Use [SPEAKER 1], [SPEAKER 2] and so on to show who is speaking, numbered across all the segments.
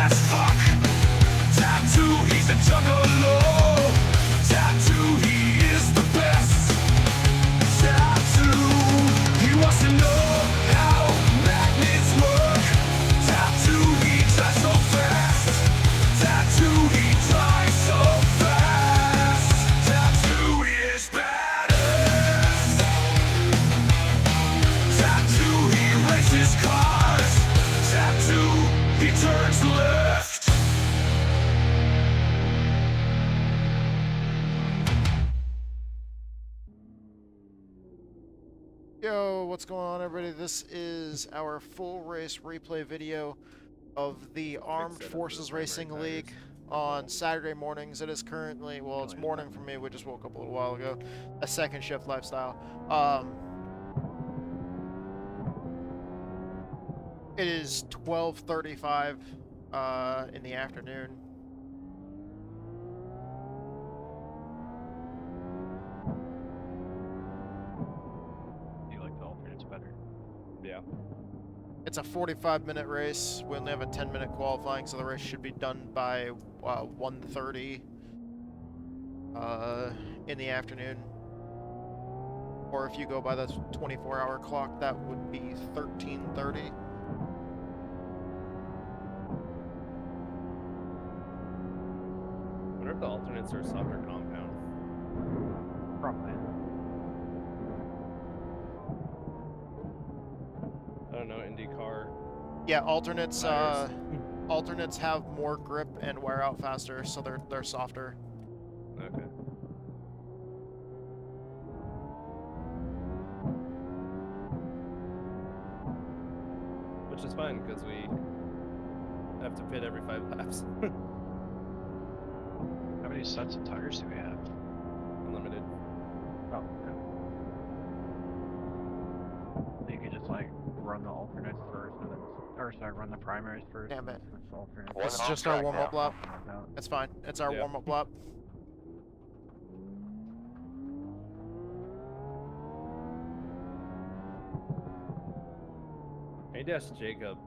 [SPEAKER 1] as fuck. Tattoo, he's a juggalo. Tattoo, he is the best. Tattoo, he wants to know how magnets work. Tattoo, he drives so fast. Tattoo, he drives so fast. Tattoo is badass. Tattoo, he races cars. Tattoo, he turns left.
[SPEAKER 2] Yo, what's going on, everybody? This is our full race replay video of the Armed Forces Racing League on Saturday mornings. It is currently, well, it's morning for me. We just woke up a little while ago. A second shift lifestyle. It is 12:35 in the afternoon.
[SPEAKER 3] Yeah.
[SPEAKER 2] It's a 45-minute race. We only have a 10-minute qualifying, so the race should be done by 1:30 in the afternoon. Or if you go by the 24-hour clock, that would be 13:30.
[SPEAKER 3] I wonder if the alternates are softer compound.
[SPEAKER 4] Probably.
[SPEAKER 3] I don't know, IndyCar.
[SPEAKER 2] Yeah, alternates
[SPEAKER 3] tires.
[SPEAKER 2] alternates have more grip and wear out faster, so they're softer.
[SPEAKER 3] Okay. Which is fine because we have to pit every 5 laps.
[SPEAKER 4] How many sets of tires do we have?
[SPEAKER 3] Unlimited.
[SPEAKER 4] Oh, okay. You could just like run the alternates first, and then, or sorry, run the primaries first.
[SPEAKER 2] Damn
[SPEAKER 4] and
[SPEAKER 2] it.
[SPEAKER 4] then switch the alternates.
[SPEAKER 2] This is just our warm-up lap.
[SPEAKER 4] No.
[SPEAKER 2] It's fine. It's our
[SPEAKER 3] Yeah.
[SPEAKER 2] warm-up lap.
[SPEAKER 3] I need to ask Jacob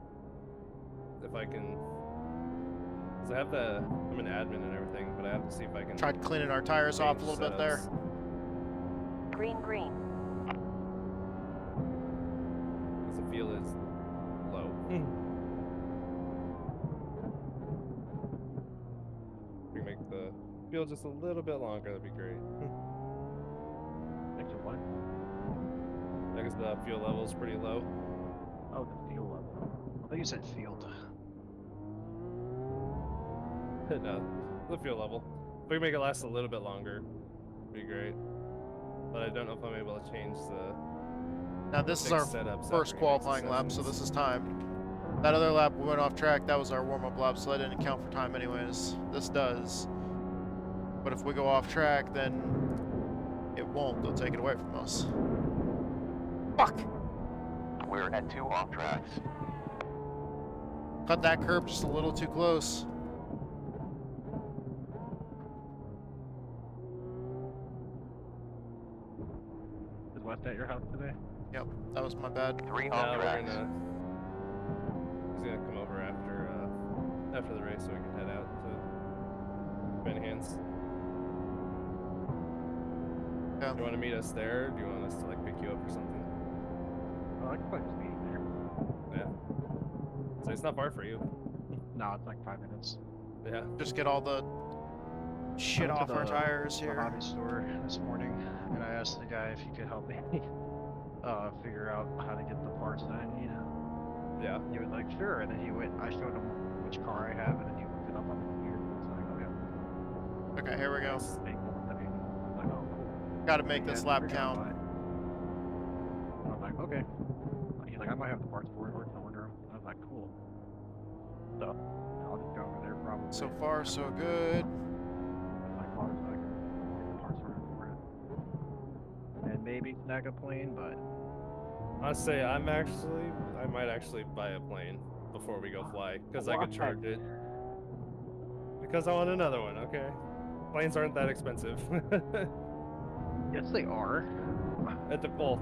[SPEAKER 3] if I can. Because I have the. I'm an admin and everything, but I have to see if I can.
[SPEAKER 2] Tried cleaning our tires off a
[SPEAKER 3] change
[SPEAKER 2] little bit there.
[SPEAKER 3] setups.
[SPEAKER 5] Green, green.
[SPEAKER 3] Because the fuel is low. If we can make the fuel just a little bit longer, that'd be great.
[SPEAKER 4] Make it what?
[SPEAKER 3] I guess the fuel level is pretty low.
[SPEAKER 4] Oh, the fuel level. I thought you said field.
[SPEAKER 3] No, the fuel level. If we can make it last a little bit longer, it'd be great. But I don't know if I'm able to change the.
[SPEAKER 2] Now this is our
[SPEAKER 3] fixed setups
[SPEAKER 2] first
[SPEAKER 3] after
[SPEAKER 2] qualifying lap, so
[SPEAKER 3] sessions.
[SPEAKER 2] this is timed. That other lap we went off track, that was our warm-up lap, so that didn't count for time anyways. This does. But if we go off track, then it won't. They'll take it away from us. Fuck!
[SPEAKER 6] We're at 2 off tracks.
[SPEAKER 2] Cut that curb just a little too close.
[SPEAKER 4] Is West at your house today?
[SPEAKER 2] Yep, that was my bad.
[SPEAKER 6] 3
[SPEAKER 3] No,
[SPEAKER 6] off
[SPEAKER 3] we're
[SPEAKER 6] tracks.
[SPEAKER 3] gonna. He's gonna come over after the race so we can head out to Benhans.
[SPEAKER 2] Yeah.
[SPEAKER 3] Do you want to meet us there? Or do you want us to like pick you up or something?
[SPEAKER 4] Oh, I can probably just meet there.
[SPEAKER 3] Yeah. So it's not far for you.
[SPEAKER 4] No, it's like 5 minutes.
[SPEAKER 3] Yeah.
[SPEAKER 2] Just get all the shit
[SPEAKER 4] I went
[SPEAKER 2] off
[SPEAKER 4] to
[SPEAKER 2] our tires
[SPEAKER 4] the
[SPEAKER 2] here.
[SPEAKER 4] hobby store this morning, and I asked the guy if he could help me figure out how to get the parts that I need.
[SPEAKER 3] Yeah.
[SPEAKER 4] He was like, sure, and then he went. I showed him which car I have, and then he looked it up on the computer. And was like, oh yeah.
[SPEAKER 2] Okay, here we go.
[SPEAKER 4] It's make one that I need. I was like, oh, cool.
[SPEAKER 2] Gotta make this
[SPEAKER 4] Yeah,
[SPEAKER 2] lap
[SPEAKER 4] figure out
[SPEAKER 2] count.
[SPEAKER 4] why. And I was like, okay. He's like, I might have the parts for it, or I can order them. I was like, cool. So I'll just go over there probably.
[SPEAKER 2] So far, so good.
[SPEAKER 4] with my car, so I can get the parts ordered for it. And maybe snag a plane, but
[SPEAKER 3] I'll say I might actually buy a plane before we go fly because I could
[SPEAKER 4] Why?
[SPEAKER 3] charge it. Because I want another one. Okay. Planes aren't that expensive.
[SPEAKER 4] yes, they are.
[SPEAKER 3] Well,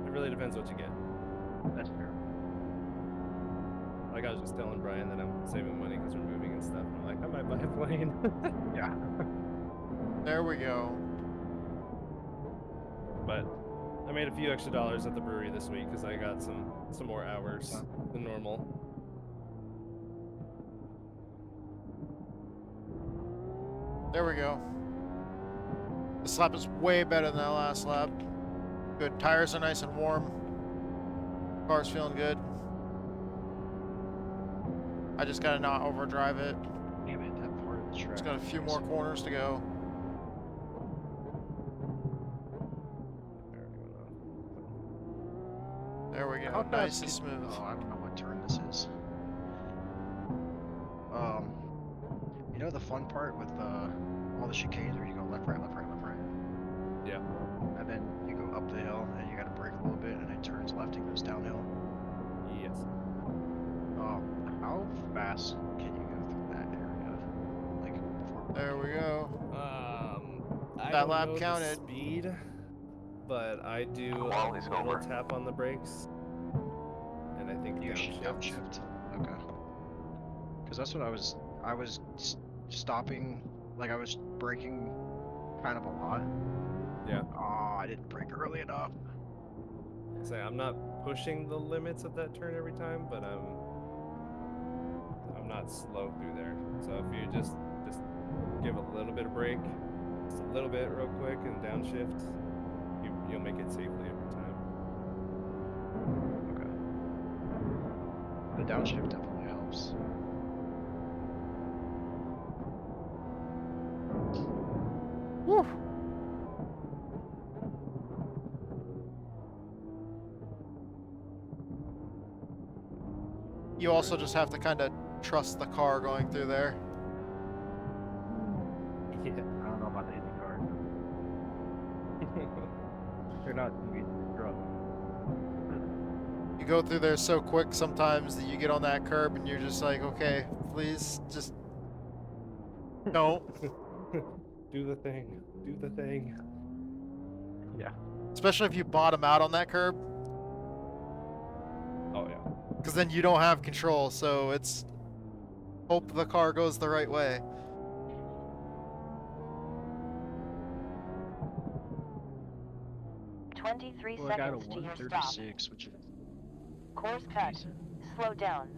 [SPEAKER 3] it really depends what you get.
[SPEAKER 4] That's fair.
[SPEAKER 3] Like I was just telling Brian that I'm saving money because we're moving and stuff. And I'm like, I might buy a plane.
[SPEAKER 4] Yeah.
[SPEAKER 2] There we go.
[SPEAKER 3] But I made a few extra dollars at the brewery this week because I got some more hours than normal.
[SPEAKER 2] There we go. This lap is way better than that last lap. Good. Tires are nice and warm. Car's feeling good. I just gotta not overdrive it.
[SPEAKER 4] Damn it, that part of the track.
[SPEAKER 2] Just got a few more corners to go. There we go. Nice and smooth.
[SPEAKER 5] Oh, I don't know what turn this is. You know the fun part with all the chicanes where you go left, right, left, right, left, right?
[SPEAKER 3] Yeah.
[SPEAKER 5] And then you go up the hill and you gotta brake a little bit and it turns left and goes downhill.
[SPEAKER 3] Yes.
[SPEAKER 5] How fast can you go through that area? Like before?
[SPEAKER 2] There we go.
[SPEAKER 3] I
[SPEAKER 2] That
[SPEAKER 3] don't
[SPEAKER 2] lap
[SPEAKER 3] know the
[SPEAKER 2] counted.
[SPEAKER 3] speed, but I do a
[SPEAKER 6] Quality's
[SPEAKER 3] little
[SPEAKER 6] over.
[SPEAKER 3] tap on the brakes, and I think
[SPEAKER 5] You should
[SPEAKER 3] downshift.
[SPEAKER 5] downshift. Okay. Because that's what I was stopping, like I was braking kind of a lot.
[SPEAKER 3] Yeah.
[SPEAKER 5] Oh, I didn't brake early enough.
[SPEAKER 3] Say I'm not pushing the limits of that turn every time, but I'm not slow through there. So if you just give a little bit of brake, just a little bit real quick, and downshift, you'll make it safely every time.
[SPEAKER 5] Okay. The downshift definitely helps.
[SPEAKER 2] Woo. You also just have to kind of trust the car going through there.
[SPEAKER 3] Yeah.
[SPEAKER 4] I don't know about the Indy cars. They're not too easy to drop.
[SPEAKER 2] You go through there so quick sometimes that you get on that curb and you're just like, okay, please, just don't.
[SPEAKER 3] Do the thing. Do the thing.
[SPEAKER 4] Yeah.
[SPEAKER 2] Especially if you bottom out on that curb,
[SPEAKER 3] Oh yeah.
[SPEAKER 2] because then you don't have control. So it's hope the car goes the right way.
[SPEAKER 5] Well, I got a 136, which is
[SPEAKER 7] Course cut.
[SPEAKER 5] decent.
[SPEAKER 7] Slow down.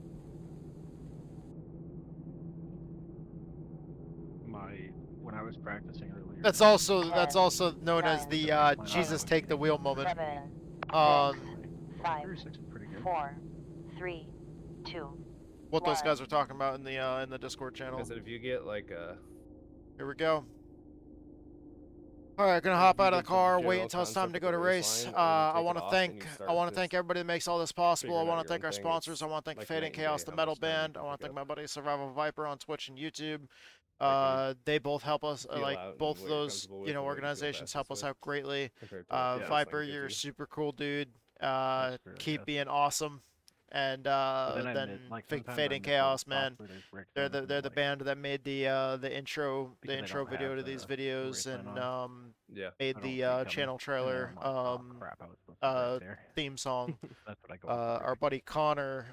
[SPEAKER 4] When I was practicing earlier.
[SPEAKER 2] That's also known as the Jesus take the wheel moment.
[SPEAKER 7] 7,
[SPEAKER 2] Um,
[SPEAKER 7] 5,
[SPEAKER 4] 36 is pretty good.
[SPEAKER 7] 4, 3, 2.
[SPEAKER 2] what those guys are talking about in the Discord channel.
[SPEAKER 3] I said if you get like a
[SPEAKER 2] Here we go. All right, gonna hop out of the car, wait until it's time to go to race. I want to thank everybody that makes all this possible. I want to thank our sponsors. I want to thank Fade and Chaos, the metal band. I want to thank my buddy Survival Viper on Twitch and YouTube. They both help us. Like both of those, organizations help us out greatly. Viper, you're a super cool dude. Keep being awesome. And then Fade and Chaos, man. They're the band that made the intro video to these videos and made the channel trailer theme song. Our buddy Connor,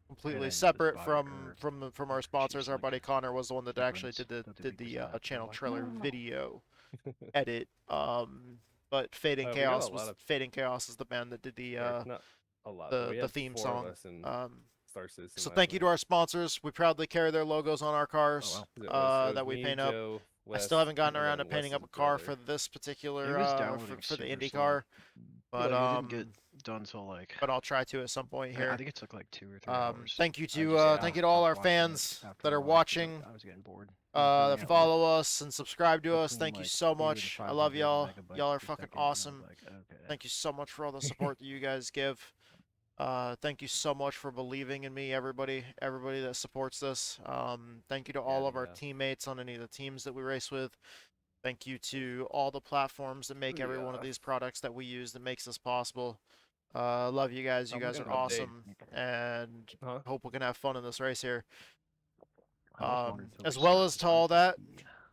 [SPEAKER 2] completely separate from our sponsors. Our buddy Connor was the one that actually did the channel trailer video edit. But Fade and Chaos is the band that did the theme song. So thank you to our sponsors. We proudly carry their logos on our cars that we paint up. I still haven't gotten around to painting up a car for this particular for the Indy car, but
[SPEAKER 5] it didn't get done till like.
[SPEAKER 2] but I'll try to at some point here.
[SPEAKER 5] I think it took like 2 or 3 hours.
[SPEAKER 2] Thank you
[SPEAKER 5] I
[SPEAKER 2] to
[SPEAKER 5] just
[SPEAKER 2] thank you to all our
[SPEAKER 5] stopped watching it
[SPEAKER 2] fans
[SPEAKER 5] after
[SPEAKER 2] that
[SPEAKER 5] a
[SPEAKER 2] are
[SPEAKER 5] while 'cause
[SPEAKER 2] watching,
[SPEAKER 5] I was getting bored.
[SPEAKER 2] that follow us and subscribe to us. Thank you so much. I love y'all. Y'all are fucking awesome. Thank you so much for all the support that you guys give. Thank you so much for believing in me, everybody that supports this. Thank you to all of our teammates on any of the teams that we race with. Thank you to all the platforms that make every one of these products that we use that makes this possible. Love you guys. You guys are awesome, and hope we can have fun in this race here. As well as to all that,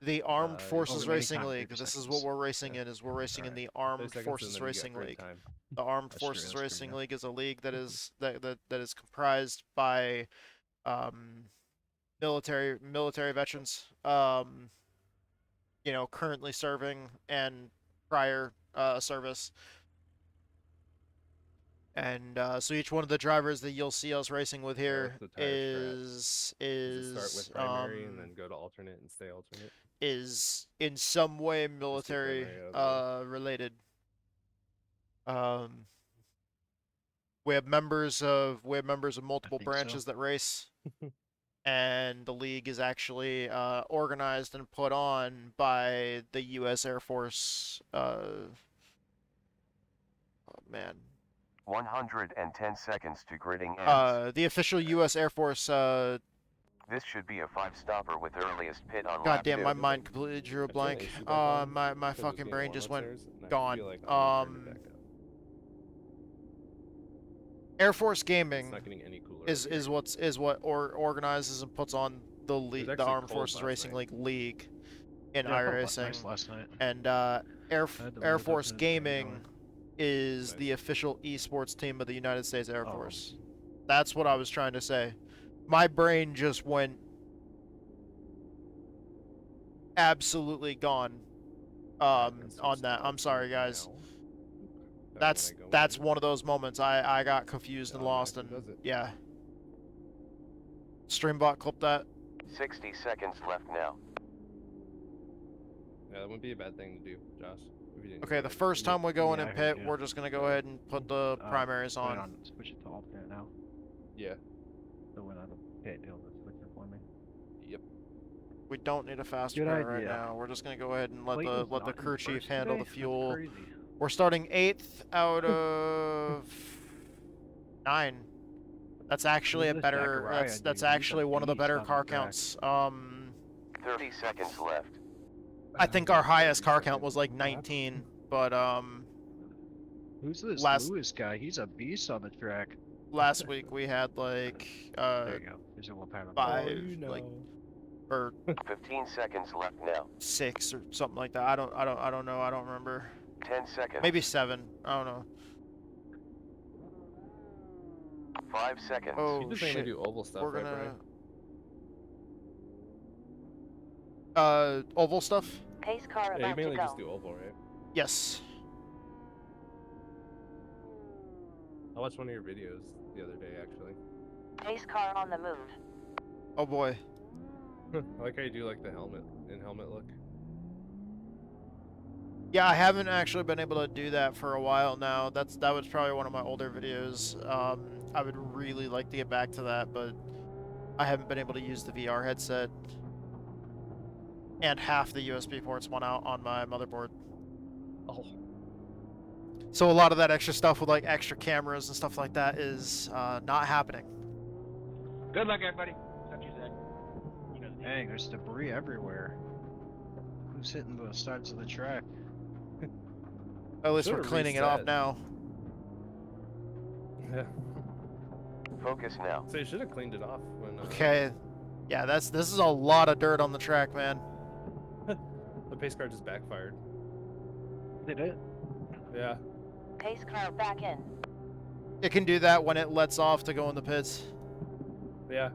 [SPEAKER 2] The Armed
[SPEAKER 3] You'll
[SPEAKER 2] Forces
[SPEAKER 3] see
[SPEAKER 5] many
[SPEAKER 2] Racing
[SPEAKER 5] times,
[SPEAKER 2] League.
[SPEAKER 5] 30
[SPEAKER 2] This is
[SPEAKER 5] seconds.
[SPEAKER 2] what we're racing
[SPEAKER 3] Yeah.
[SPEAKER 2] in. Is we're racing in
[SPEAKER 5] Alright.
[SPEAKER 2] the
[SPEAKER 3] 30
[SPEAKER 2] Armed
[SPEAKER 3] seconds,
[SPEAKER 2] Forces
[SPEAKER 3] and then you
[SPEAKER 2] Racing
[SPEAKER 3] get break
[SPEAKER 2] League.
[SPEAKER 3] time.
[SPEAKER 2] The Armed
[SPEAKER 5] That's true,
[SPEAKER 2] Forces
[SPEAKER 5] that's true,
[SPEAKER 2] Racing
[SPEAKER 5] yeah.
[SPEAKER 2] League is a league that is that is comprised by military veterans, you know, currently serving and prior service. And so each one of the drivers that you'll see us racing with here
[SPEAKER 3] what's the tire strat?
[SPEAKER 2] is
[SPEAKER 3] Does it start with primary and then go to alternate and stay alternate?
[SPEAKER 2] is in some way
[SPEAKER 3] Just do
[SPEAKER 2] military
[SPEAKER 3] primary out of the way.
[SPEAKER 2] related. Um, we have members of multiple
[SPEAKER 5] think so.
[SPEAKER 2] branches that race, and the league is actually organized and put on by the U.S. Air Force. Oh man,
[SPEAKER 6] 110 seconds to gridding ends.
[SPEAKER 2] the official U.S. Air Force.
[SPEAKER 6] This should be a 5-stopper with earliest pit on lap
[SPEAKER 2] Goddamn,
[SPEAKER 6] 2.
[SPEAKER 2] my mind completely drew a
[SPEAKER 3] I turned the
[SPEAKER 2] blank.
[SPEAKER 3] AC back on
[SPEAKER 2] My
[SPEAKER 3] 'cause it's
[SPEAKER 2] fucking
[SPEAKER 3] getting
[SPEAKER 2] brain
[SPEAKER 3] warm
[SPEAKER 2] just went
[SPEAKER 3] upstairs, and I
[SPEAKER 2] gone.
[SPEAKER 3] feel like I need to turn it back up.
[SPEAKER 2] Air Force
[SPEAKER 3] It's
[SPEAKER 2] Gaming
[SPEAKER 3] not getting any cooler.
[SPEAKER 2] is what organizes and puts on the league, the
[SPEAKER 3] actually
[SPEAKER 2] Armed
[SPEAKER 3] cold
[SPEAKER 2] Forces
[SPEAKER 3] last
[SPEAKER 2] Racing
[SPEAKER 3] night.
[SPEAKER 2] League in
[SPEAKER 5] Yeah, I felt
[SPEAKER 2] iRacing,
[SPEAKER 5] nice last night.
[SPEAKER 2] and
[SPEAKER 5] I had to
[SPEAKER 2] Air
[SPEAKER 5] leave it
[SPEAKER 2] Force
[SPEAKER 5] up to
[SPEAKER 2] Gaming
[SPEAKER 5] enjoy.
[SPEAKER 2] is
[SPEAKER 3] Nice.
[SPEAKER 2] the official esports team of the United States Air
[SPEAKER 5] Oh.
[SPEAKER 2] Force. That's what I was trying to say. My brain just went absolutely gone on that. I'm sorry, guys. That's one of those moments I got confused and lost, and
[SPEAKER 3] does it.
[SPEAKER 2] yeah. Streambot clip that.
[SPEAKER 6] 60 seconds left now.
[SPEAKER 3] Yeah, that wouldn't be a bad thing to do, Josh. If you didn't
[SPEAKER 2] Okay,
[SPEAKER 3] know
[SPEAKER 2] the
[SPEAKER 3] that.
[SPEAKER 2] first time we go in
[SPEAKER 5] Yeah,
[SPEAKER 2] and
[SPEAKER 5] I heard
[SPEAKER 2] pit,
[SPEAKER 5] you.
[SPEAKER 2] we're just gonna go ahead and put the primaries
[SPEAKER 5] Put it
[SPEAKER 2] on.
[SPEAKER 5] Switch it to alternate now.
[SPEAKER 3] Yeah.
[SPEAKER 5] So when I pit, it'll just switch it for me.
[SPEAKER 3] Yep.
[SPEAKER 2] We don't need a fast
[SPEAKER 5] Good
[SPEAKER 2] repair right
[SPEAKER 5] idea.
[SPEAKER 2] now. We're just gonna go ahead and let
[SPEAKER 5] Clayton's
[SPEAKER 2] the
[SPEAKER 5] not in
[SPEAKER 2] crew chief
[SPEAKER 5] first
[SPEAKER 2] handle
[SPEAKER 5] today?
[SPEAKER 2] the
[SPEAKER 5] That's
[SPEAKER 2] fuel.
[SPEAKER 5] crazy.
[SPEAKER 2] We're starting 8th out of 9. That's actually a
[SPEAKER 5] this
[SPEAKER 2] better.
[SPEAKER 5] Zachariah
[SPEAKER 2] That's
[SPEAKER 5] dude? He's
[SPEAKER 2] actually
[SPEAKER 5] a
[SPEAKER 2] one of the
[SPEAKER 5] beast
[SPEAKER 2] better
[SPEAKER 5] on
[SPEAKER 2] car
[SPEAKER 5] the track.
[SPEAKER 2] counts.
[SPEAKER 6] 30 seconds left.
[SPEAKER 2] I think our highest
[SPEAKER 3] 30
[SPEAKER 2] car count was
[SPEAKER 3] seconds
[SPEAKER 2] like
[SPEAKER 3] lap.
[SPEAKER 2] 19, but
[SPEAKER 5] Who's this
[SPEAKER 2] last-
[SPEAKER 5] Lewis guy? He's a beast on the track.
[SPEAKER 2] last week we had like
[SPEAKER 5] There you go. There's a little pattern.
[SPEAKER 2] five, like, or
[SPEAKER 6] 15 seconds left now.
[SPEAKER 2] 6 or something like that. I don't know. I don't remember.
[SPEAKER 6] 10 seconds.
[SPEAKER 2] Maybe 7. I don't know.
[SPEAKER 6] 5 seconds.
[SPEAKER 2] Oh
[SPEAKER 3] You just mainly
[SPEAKER 2] shit.
[SPEAKER 3] do oval stuff,
[SPEAKER 2] We're
[SPEAKER 3] right,
[SPEAKER 2] gonna
[SPEAKER 3] Brian?
[SPEAKER 2] oval stuff.
[SPEAKER 7] Pace car
[SPEAKER 3] Yeah, you
[SPEAKER 7] about to
[SPEAKER 3] mainly just
[SPEAKER 7] go.
[SPEAKER 3] do oval, right?
[SPEAKER 2] Yes.
[SPEAKER 3] I watched one of your videos the other day, actually.
[SPEAKER 7] Pace car on the move.
[SPEAKER 2] Oh boy.
[SPEAKER 3] I like how you do like the helmet look.
[SPEAKER 2] Yeah, I haven't actually been able to do that for a while now. That was probably one of my older videos. I would really like to get back to that, but I haven't been able to use the VR headset. And half the USB ports went out on my motherboard.
[SPEAKER 3] Oh.
[SPEAKER 2] So a lot of that extra stuff with like extra cameras and stuff like that is not happening.
[SPEAKER 8] Good luck, everybody. Talk to you, Zach.
[SPEAKER 5] Dang, there's debris everywhere. Who's hitting the sides of the track?
[SPEAKER 2] At least we're
[SPEAKER 3] Should've
[SPEAKER 2] cleaning it off
[SPEAKER 3] reset.
[SPEAKER 2] now.
[SPEAKER 3] Yeah.
[SPEAKER 6] Focus now.
[SPEAKER 3] So you should have cleaned it off when.
[SPEAKER 2] Okay. Yeah, this is a lot of dirt on the track, man.
[SPEAKER 3] The pace car just backfired.
[SPEAKER 5] Did it?
[SPEAKER 3] Yeah.
[SPEAKER 7] Pace car back in.
[SPEAKER 2] It can do that when it lets off to go in the pits.
[SPEAKER 3] Yeah.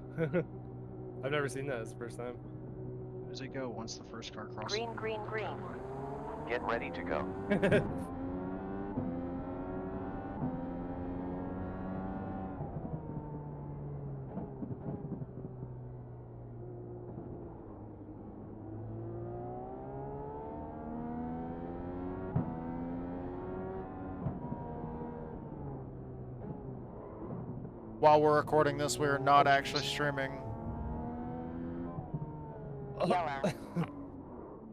[SPEAKER 3] I've never seen that. It's the first time.
[SPEAKER 5] Where does it go once the first car crosses?
[SPEAKER 7] Green, green, green.
[SPEAKER 6] Get ready to go.
[SPEAKER 2] While we're recording this, we are not actually streaming.
[SPEAKER 7] Yellow.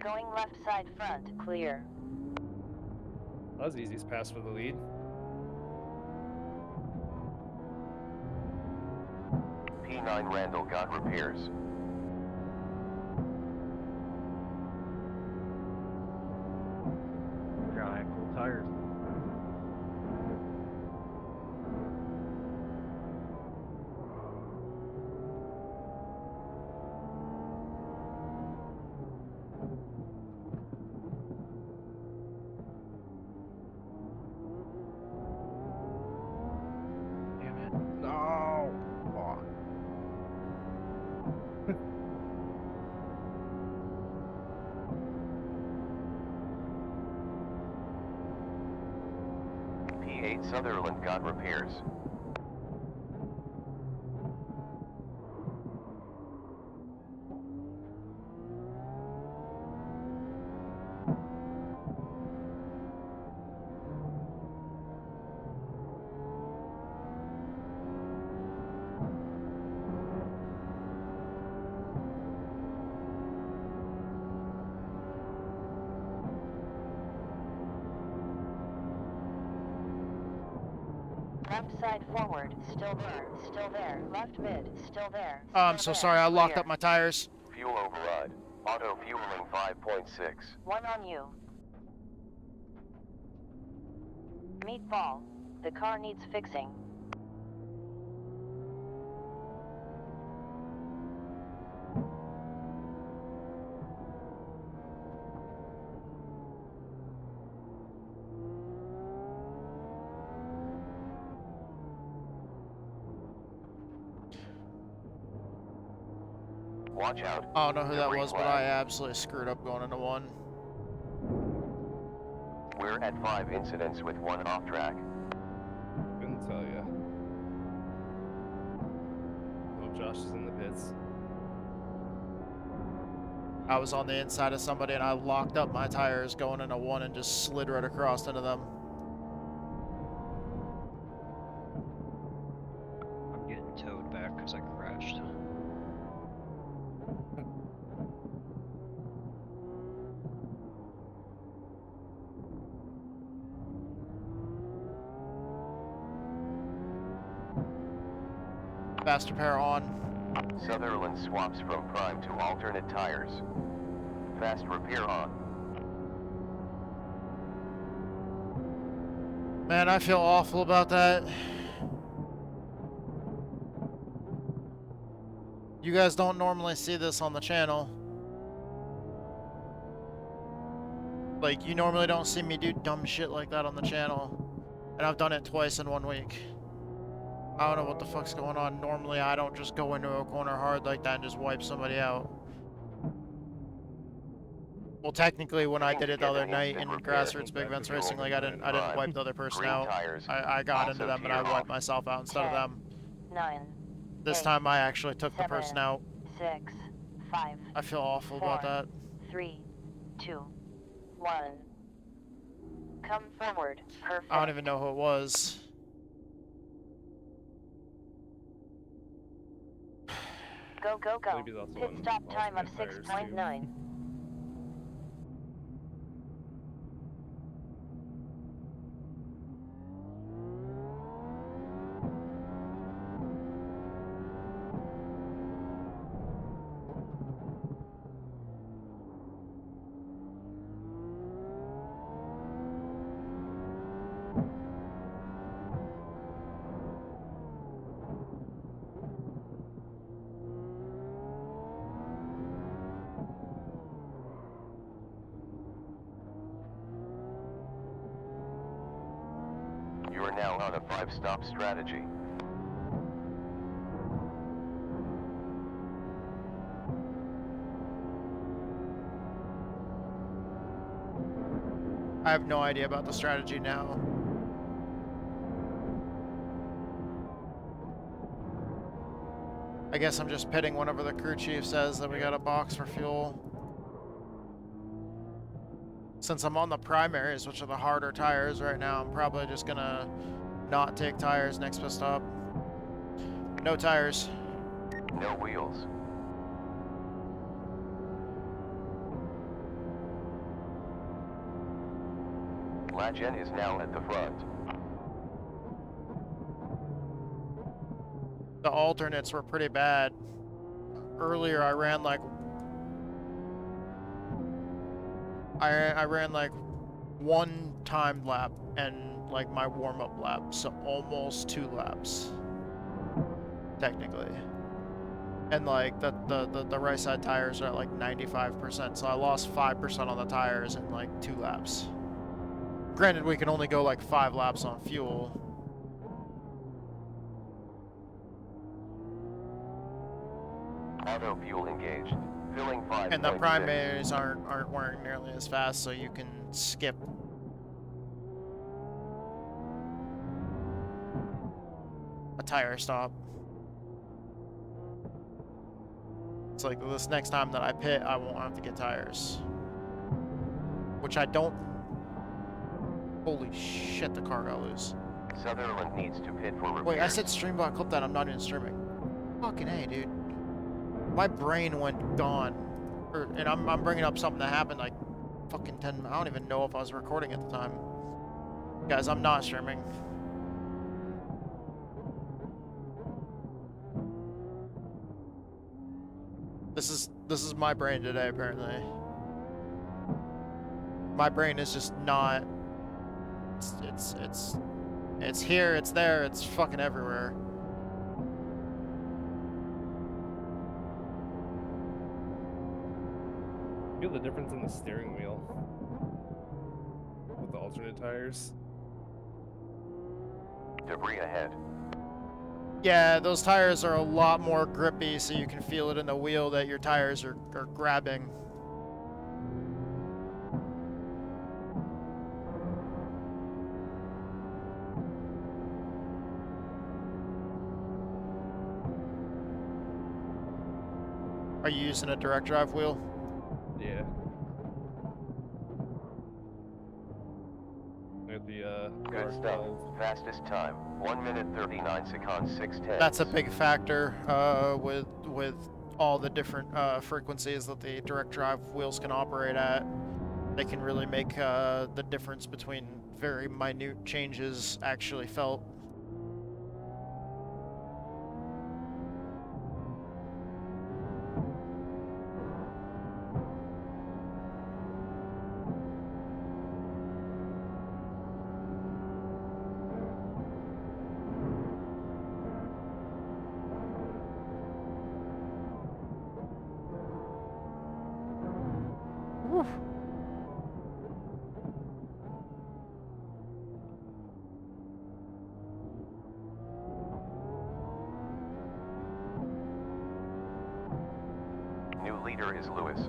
[SPEAKER 7] Going left side front, clear.
[SPEAKER 3] That was the easiest pass for the lead.
[SPEAKER 6] P9 Randall got repairs.
[SPEAKER 5] Giant cool tires.
[SPEAKER 6] Sutherland got repairs.
[SPEAKER 7] Left side forward, still there, still there. Left mid, still there.
[SPEAKER 2] I'm
[SPEAKER 7] still
[SPEAKER 2] so
[SPEAKER 7] there,
[SPEAKER 2] sorry, I locked
[SPEAKER 7] clear.
[SPEAKER 2] up my tires.
[SPEAKER 6] Fuel override. Auto fueling 5.6.
[SPEAKER 7] One on you. Meatball. The car needs fixing.
[SPEAKER 6] Watch out.
[SPEAKER 2] I don't know who that
[SPEAKER 6] Debris
[SPEAKER 2] was, but
[SPEAKER 6] flag.
[SPEAKER 2] I absolutely screwed up going into one.
[SPEAKER 6] We're at 5 incidents with 1 off track.
[SPEAKER 3] Couldn't tell ya. Oh, Josh is in the pits.
[SPEAKER 2] I was on the inside of somebody and I locked up my tires going into one and just slid right across into them.
[SPEAKER 5] I'm getting towed back because I crashed.
[SPEAKER 2] Fast repair on.
[SPEAKER 6] Sutherland swaps from prime to alternate tires. Fast repair on.
[SPEAKER 2] Man, I feel awful about that. You guys don't normally see this on the channel. Like, you normally don't see me do dumb shit like that on the channel. And I've done it twice in 1 week. I don't know what the fuck's going on. Normally, I don't just go into a corner hard like that and just wipe somebody out. Well, technically, when I did it the other night in Grassroots Big Events Racing League, I didn't wipe the other person
[SPEAKER 6] Green
[SPEAKER 2] out.
[SPEAKER 6] tires.
[SPEAKER 2] I got into
[SPEAKER 6] Also
[SPEAKER 2] them and I
[SPEAKER 6] tear
[SPEAKER 2] wiped
[SPEAKER 6] off.
[SPEAKER 2] myself out instead of
[SPEAKER 7] 10,
[SPEAKER 2] them.
[SPEAKER 7] 9,
[SPEAKER 2] This
[SPEAKER 7] 8,
[SPEAKER 2] time, I actually took the
[SPEAKER 7] 7,
[SPEAKER 2] person out.
[SPEAKER 7] 6, 5,
[SPEAKER 2] I feel awful about
[SPEAKER 7] 4,
[SPEAKER 2] that.
[SPEAKER 7] 3, 2, 1. Come forward. Perfect.
[SPEAKER 2] I don't even know who it was.
[SPEAKER 7] Go, go, go.
[SPEAKER 3] Maybe that's
[SPEAKER 7] Pit
[SPEAKER 3] one
[SPEAKER 7] stop time of
[SPEAKER 3] alternate tires, too.
[SPEAKER 7] 6.9.
[SPEAKER 6] You are now on a 5-stop strategy.
[SPEAKER 2] I have no idea about the strategy now. I guess I'm just pitting whenever the crew chief says that we got a box for fuel. Since I'm on the primaries, which are the harder tires right now, I'm probably just gonna not take tires next pit stop. No tires.
[SPEAKER 6] No wheels. Lagen is now at the front.
[SPEAKER 2] The alternates were pretty bad. Earlier I ran like I ran like 1 timed lap and like my warm-up lap, so almost 2 laps technically. And like the right side tires are at like 95%, so I lost 5% on the tires in like 2 laps. Granted, we can only go like 5 laps on fuel.
[SPEAKER 6] Auto fuel engaged. Filling 5.6.
[SPEAKER 2] And the primaries aren't wearing nearly as fast, so you can skip. tire stop. It's like this next time that I pit, I won't have to get tires. Which I don't. Holy shit, the car got loose.
[SPEAKER 6] Sutherland needs to pit for repairs.
[SPEAKER 2] Wait, I said stream bot clip that. I'm not even streaming. Fucking A, dude. My brain went gone. And I'm bringing up something that happened like fucking 10. I don't even know if I was recording at the time. Guys, I'm not streaming. This is my brain today, apparently. My brain is just not. It's here, it's there, it's fucking everywhere.
[SPEAKER 3] Feel the difference in the steering wheel with the alternate tires.
[SPEAKER 6] Debris ahead.
[SPEAKER 2] Yeah, those tires are a lot more grippy, so you can feel it in the wheel that your tires are grabbing. Are you using a direct drive wheel?
[SPEAKER 3] Yeah. With the
[SPEAKER 6] Good stuff. Fastest time. 1 minute 39 seconds 6:10.
[SPEAKER 2] That's a big factor with all the different frequencies that the direct drive wheels can operate at. They can really make the difference between very minute changes actually felt. Whew.
[SPEAKER 6] New leader is Lewis.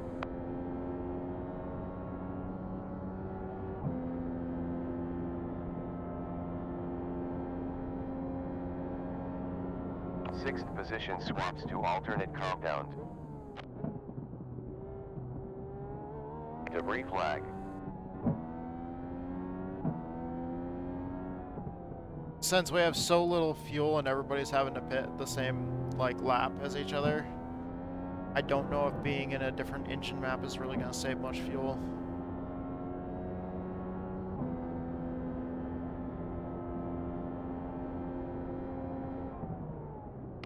[SPEAKER 6] Sixth position swaps to alternate compound. Debris flag.
[SPEAKER 2] Since we have so little fuel and everybody's having to pit the same like lap as each other, I don't know if being in a different engine map is really going to save much fuel.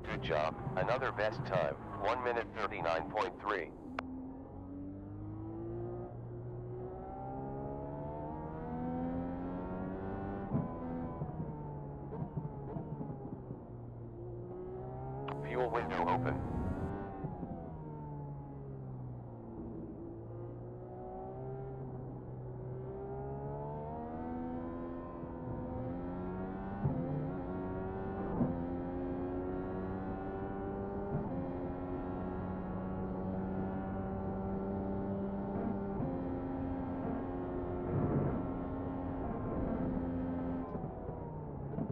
[SPEAKER 6] Good job. Another best time. 1 minute 39.3. Fuel window open.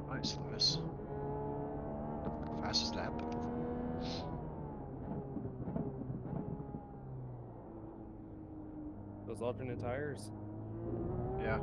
[SPEAKER 5] Nice, Lewis. Fastest lap.
[SPEAKER 3] Those alternate tires.
[SPEAKER 5] Yeah.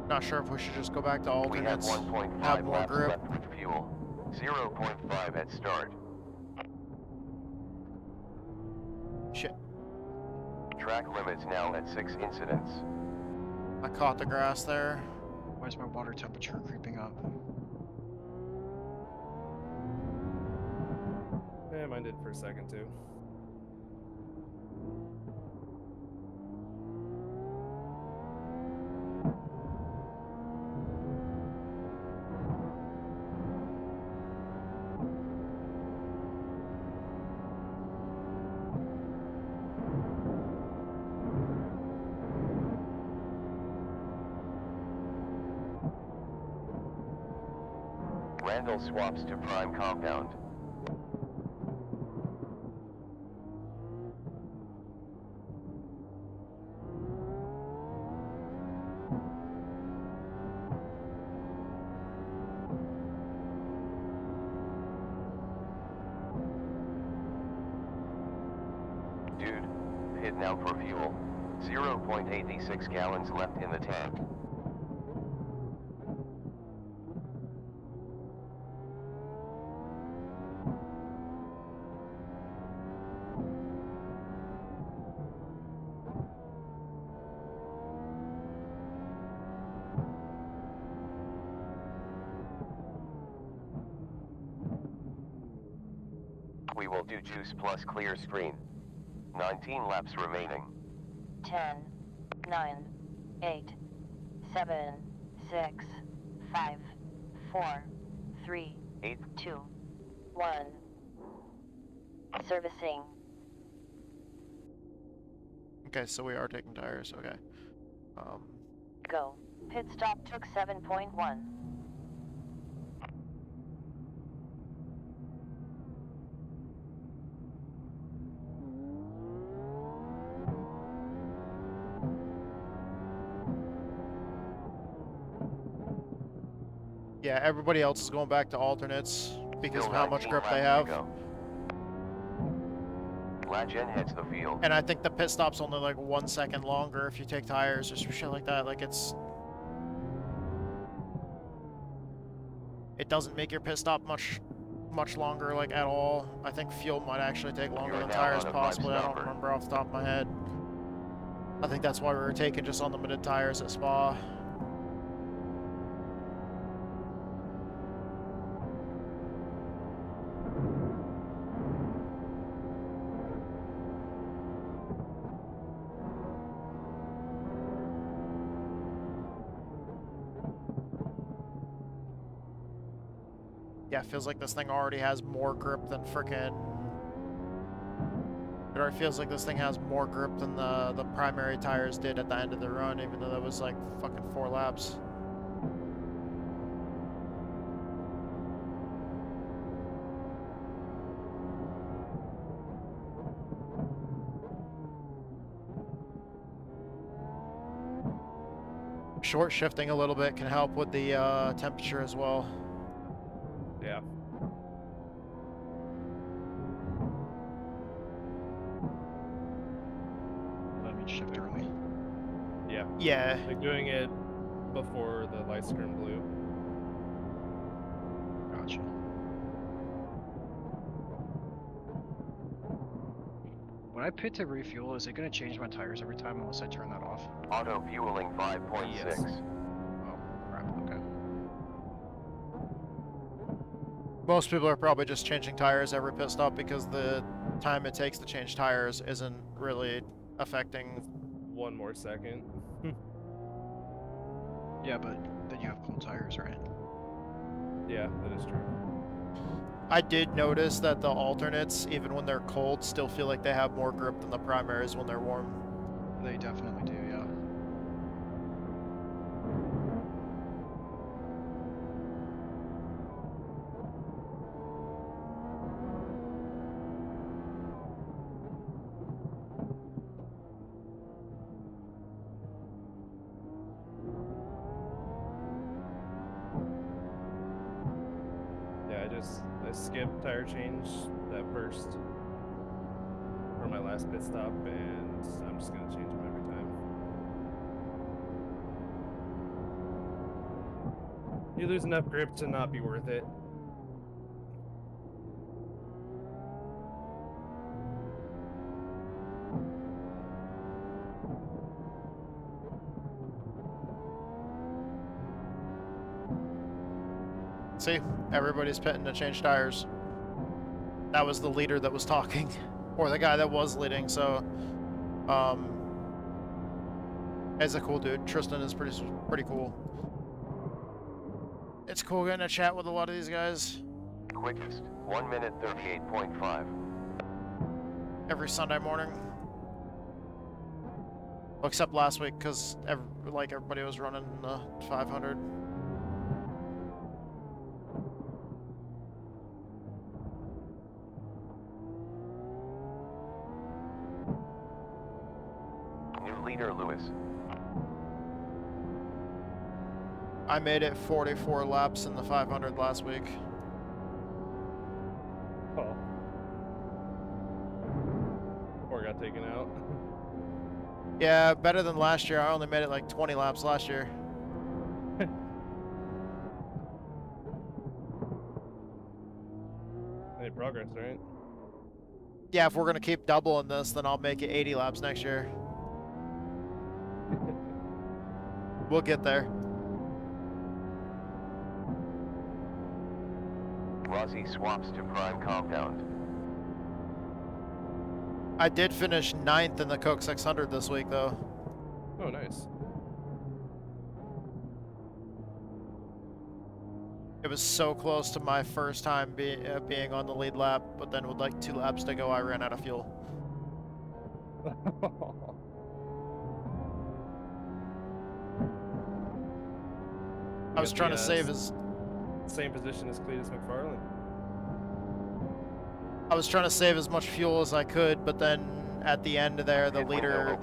[SPEAKER 2] Not sure if we should just go back to
[SPEAKER 6] We have
[SPEAKER 2] alternates,
[SPEAKER 6] 1.5
[SPEAKER 2] have more
[SPEAKER 6] laps
[SPEAKER 2] grip.
[SPEAKER 6] left with fuel. 0.5 at start.
[SPEAKER 2] Shit,
[SPEAKER 6] Track limits now at 6 incidents.
[SPEAKER 2] I caught the grass there.
[SPEAKER 5] Why is my water temperature creeping up?
[SPEAKER 3] Yeah, mine did for a second too.
[SPEAKER 6] Randall swaps to prime compound. Dude, hit now for fuel. 0.86 gallons left in the tank. We will do juice plus clear screen. 19 laps remaining.
[SPEAKER 7] 10, 9, 8, 7, 6, 5, 4, 3,
[SPEAKER 6] 8.
[SPEAKER 7] 2, 1. Servicing.
[SPEAKER 2] Okay, so we are taking tires. Okay.
[SPEAKER 7] Go. Pit stop took 7.1.
[SPEAKER 2] Yeah, everybody else is going back to alternates because
[SPEAKER 6] Still
[SPEAKER 2] of how much
[SPEAKER 6] 19
[SPEAKER 2] grip they
[SPEAKER 6] laps
[SPEAKER 2] have.
[SPEAKER 6] to go. Lagen heads the field.
[SPEAKER 2] And I think the pit stop's only like 1 second longer if you take tires or some shit like that. Like it doesn't make your pit stop much longer, like at all. I think fuel might actually take longer
[SPEAKER 6] are
[SPEAKER 2] than
[SPEAKER 6] now
[SPEAKER 2] tires
[SPEAKER 6] on a
[SPEAKER 2] possibly. I don't
[SPEAKER 6] five-stopper.
[SPEAKER 2] remember off the top of my head. I think that's why we were taking just unlimited tires at Spa. Yeah, it feels like this thing already has more grip than frickin'... It already feels like this thing has more grip than the primary tires did at the end of the run, even though that was like fucking 4 laps. Short shifting a little bit can help with the temperature as well.
[SPEAKER 3] Yeah.
[SPEAKER 5] Let me shift early.
[SPEAKER 3] Yeah.
[SPEAKER 2] Yeah.
[SPEAKER 3] Like doing it before the lights turn blue.
[SPEAKER 5] Gotcha. When I pit to refuel, is it going to change my tires every time unless I turn that off?
[SPEAKER 6] Auto fueling 5.6.
[SPEAKER 3] Yes.
[SPEAKER 5] Oh, crap. Okay.
[SPEAKER 2] Most people are probably just changing tires every pit stop because the time it takes to change tires isn't really affecting...
[SPEAKER 3] 1 more second.
[SPEAKER 5] Yeah, but then you have cold tires, right?
[SPEAKER 3] Yeah, that is true.
[SPEAKER 2] I did notice that the alternates, even when they're cold, still feel like they have more grip than the primaries when they're warm.
[SPEAKER 5] They definitely do, yeah.
[SPEAKER 3] Yeah, I skipped tire change that first for my last pit stop, and I'm just gonna change them every time. You lose enough grip to not be worth it.
[SPEAKER 2] See, everybody's pitting to change tires. That was the leader that was talking, or the guy that was leading, so... He's a cool dude. Tristan is pretty cool. It's cool getting a chat with a lot of these guys.
[SPEAKER 6] Quickest, 1 minute 38.5.
[SPEAKER 2] Every Sunday morning. Well, except last week, because everybody was running the 500.
[SPEAKER 6] Leader Lewis.
[SPEAKER 2] I made it 44 laps in the 500 last week.
[SPEAKER 3] Oh. Or got taken out.
[SPEAKER 2] Yeah, better than last year. I only made it like 20 laps last year.
[SPEAKER 3] Any progress, right?
[SPEAKER 2] Yeah, if we're gonna keep doubling this, then I'll make it 80 laps next year. We'll get there.
[SPEAKER 6] Rossi swaps to prime compound.
[SPEAKER 2] I did finish 9th in the Coke 600 this week, though.
[SPEAKER 3] Oh, nice.
[SPEAKER 2] It was so close to my first time being on the lead lap, but then with like 2 laps to go, I ran out of fuel. I was trying to save as
[SPEAKER 3] Same position as Cletus McFarland.
[SPEAKER 2] I was trying to save as much fuel as I could, but then at the end there, the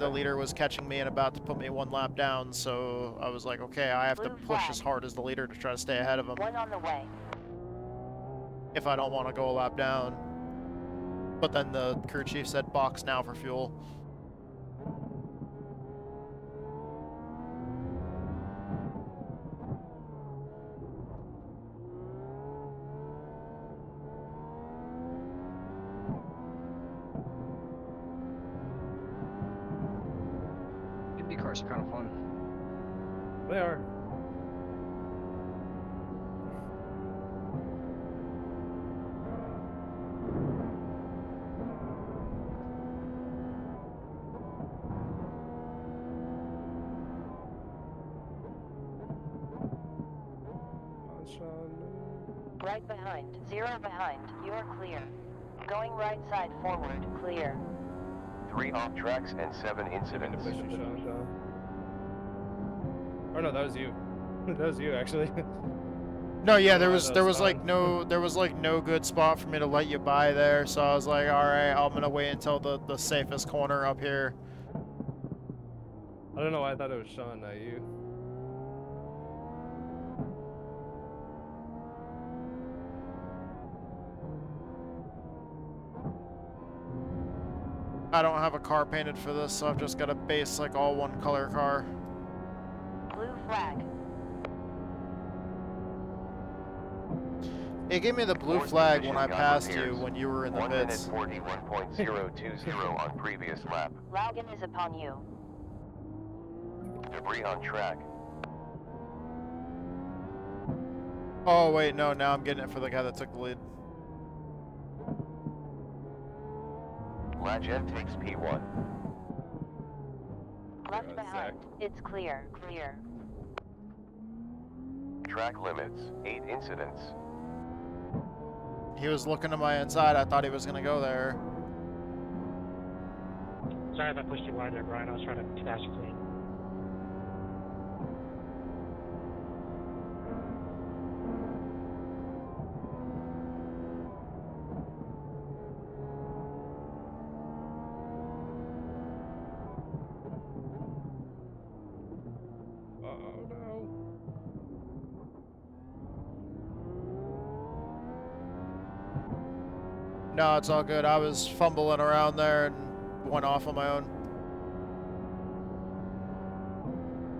[SPEAKER 2] leader was catching me and about to put me 1 lap down. So I was like, okay, I have to push as hard as the leader to try to stay ahead of him.
[SPEAKER 7] One on the way.
[SPEAKER 2] If I don't want to go a lap down. But then the crew chief said box now for fuel.
[SPEAKER 5] Indy cars are kind of fun.
[SPEAKER 3] They are.
[SPEAKER 7] Right behind. 0 behind. You're clear. Going right side forward. Clear.
[SPEAKER 6] 3 off tracks and 7
[SPEAKER 3] Didn't
[SPEAKER 6] incidents.
[SPEAKER 3] push you, Sean. Oh no, that was you. That was you actually.
[SPEAKER 2] No, yeah, there
[SPEAKER 3] Oh,
[SPEAKER 2] was
[SPEAKER 3] that's
[SPEAKER 2] like
[SPEAKER 3] fine.
[SPEAKER 2] no good spot for me to let you by there, so I was like, all right, I'm gonna wait until the safest corner up here.
[SPEAKER 3] I don't know why I thought it was Sean, not you.
[SPEAKER 2] I don't have a car painted for this, so I've just got a base like all 1 color car.
[SPEAKER 7] Blue flag.
[SPEAKER 2] It gave me the blue
[SPEAKER 6] Fourth
[SPEAKER 2] flag
[SPEAKER 6] position
[SPEAKER 2] when I
[SPEAKER 6] got
[SPEAKER 2] passed you
[SPEAKER 6] repairs.
[SPEAKER 2] when you were in the
[SPEAKER 6] 1 minute
[SPEAKER 2] pits.
[SPEAKER 6] 41.020 on previous lap.
[SPEAKER 7] Logan is upon you.
[SPEAKER 6] Debris on track.
[SPEAKER 2] Oh wait, no, now I'm getting it for the guy that took the lead.
[SPEAKER 6] Lagen takes P1.
[SPEAKER 7] Left
[SPEAKER 3] Zach.
[SPEAKER 7] behind. It's clear. Clear.
[SPEAKER 6] Track limits. 8 incidents.
[SPEAKER 2] He was looking to my inside. I thought he was gonna go there.
[SPEAKER 9] Sorry if I pushed you wide there, Brian. I was trying to dash you clean.
[SPEAKER 3] Oh no.
[SPEAKER 2] No, it's all good. I was fumbling around there and went off on my own.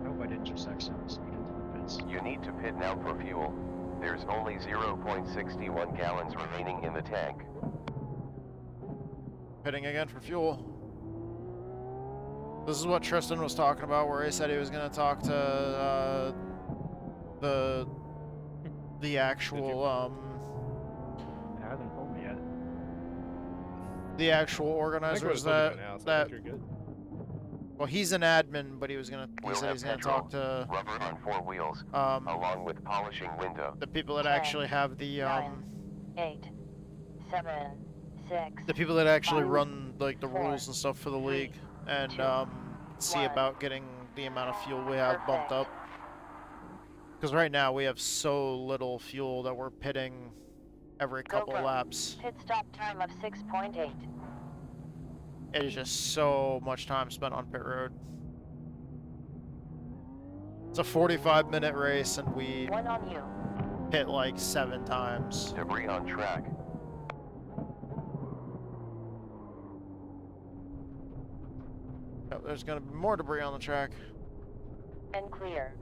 [SPEAKER 5] I hope I didn't just accidentally speed into the pits.
[SPEAKER 6] You need to pit now for fuel. There's only 0.61 gallons remaining in the tank.
[SPEAKER 2] Pitting again for fuel. This is what Tristan was talking about, where he said he was gonna talk to the actual
[SPEAKER 5] It hasn't told me yet.
[SPEAKER 2] the actual
[SPEAKER 3] I think
[SPEAKER 2] organizers
[SPEAKER 3] we're
[SPEAKER 2] that
[SPEAKER 3] now, so I
[SPEAKER 2] that
[SPEAKER 3] think you're good.
[SPEAKER 2] well, he's an admin, but he
[SPEAKER 6] We'll
[SPEAKER 2] said
[SPEAKER 6] have
[SPEAKER 2] he's gonna
[SPEAKER 6] petrol,
[SPEAKER 2] talk to
[SPEAKER 6] rubber on 4 wheels,
[SPEAKER 2] um
[SPEAKER 6] along with polishing window.
[SPEAKER 2] the people that
[SPEAKER 7] 10,
[SPEAKER 2] actually have the
[SPEAKER 7] 8, 7, 6.
[SPEAKER 2] the people that actually
[SPEAKER 7] 5,
[SPEAKER 2] run like the
[SPEAKER 7] 4,
[SPEAKER 2] rules and stuff for the
[SPEAKER 7] 3,
[SPEAKER 2] league, and
[SPEAKER 7] 2,
[SPEAKER 2] see
[SPEAKER 7] 1.
[SPEAKER 2] about getting the amount of fuel we have bumped up. Because right now we have so little fuel that we're pitting every couple
[SPEAKER 7] GoPro.
[SPEAKER 2] laps.
[SPEAKER 7] Pit stop time of 6.8.
[SPEAKER 2] It is just so much time spent on pit road. It's a 45-minute race, and we
[SPEAKER 7] One on you.
[SPEAKER 2] hit like 7 times.
[SPEAKER 6] Debris on track.
[SPEAKER 2] Oh, there's gonna be more debris on the track.
[SPEAKER 7] And clear.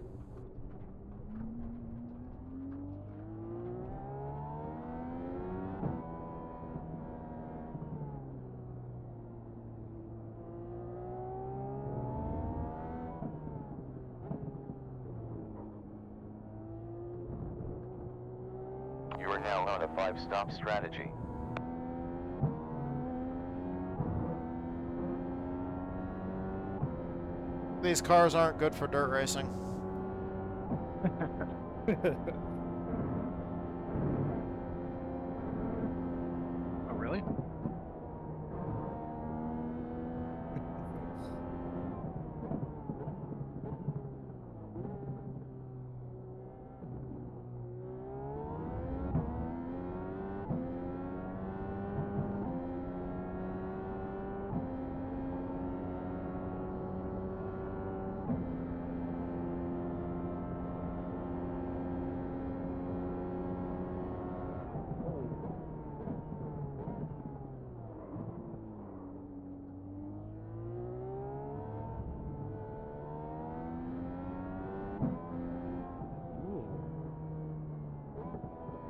[SPEAKER 6] You are now on a 5-stop strategy.
[SPEAKER 2] These cars aren't good for dirt racing.
[SPEAKER 5] Oh, really?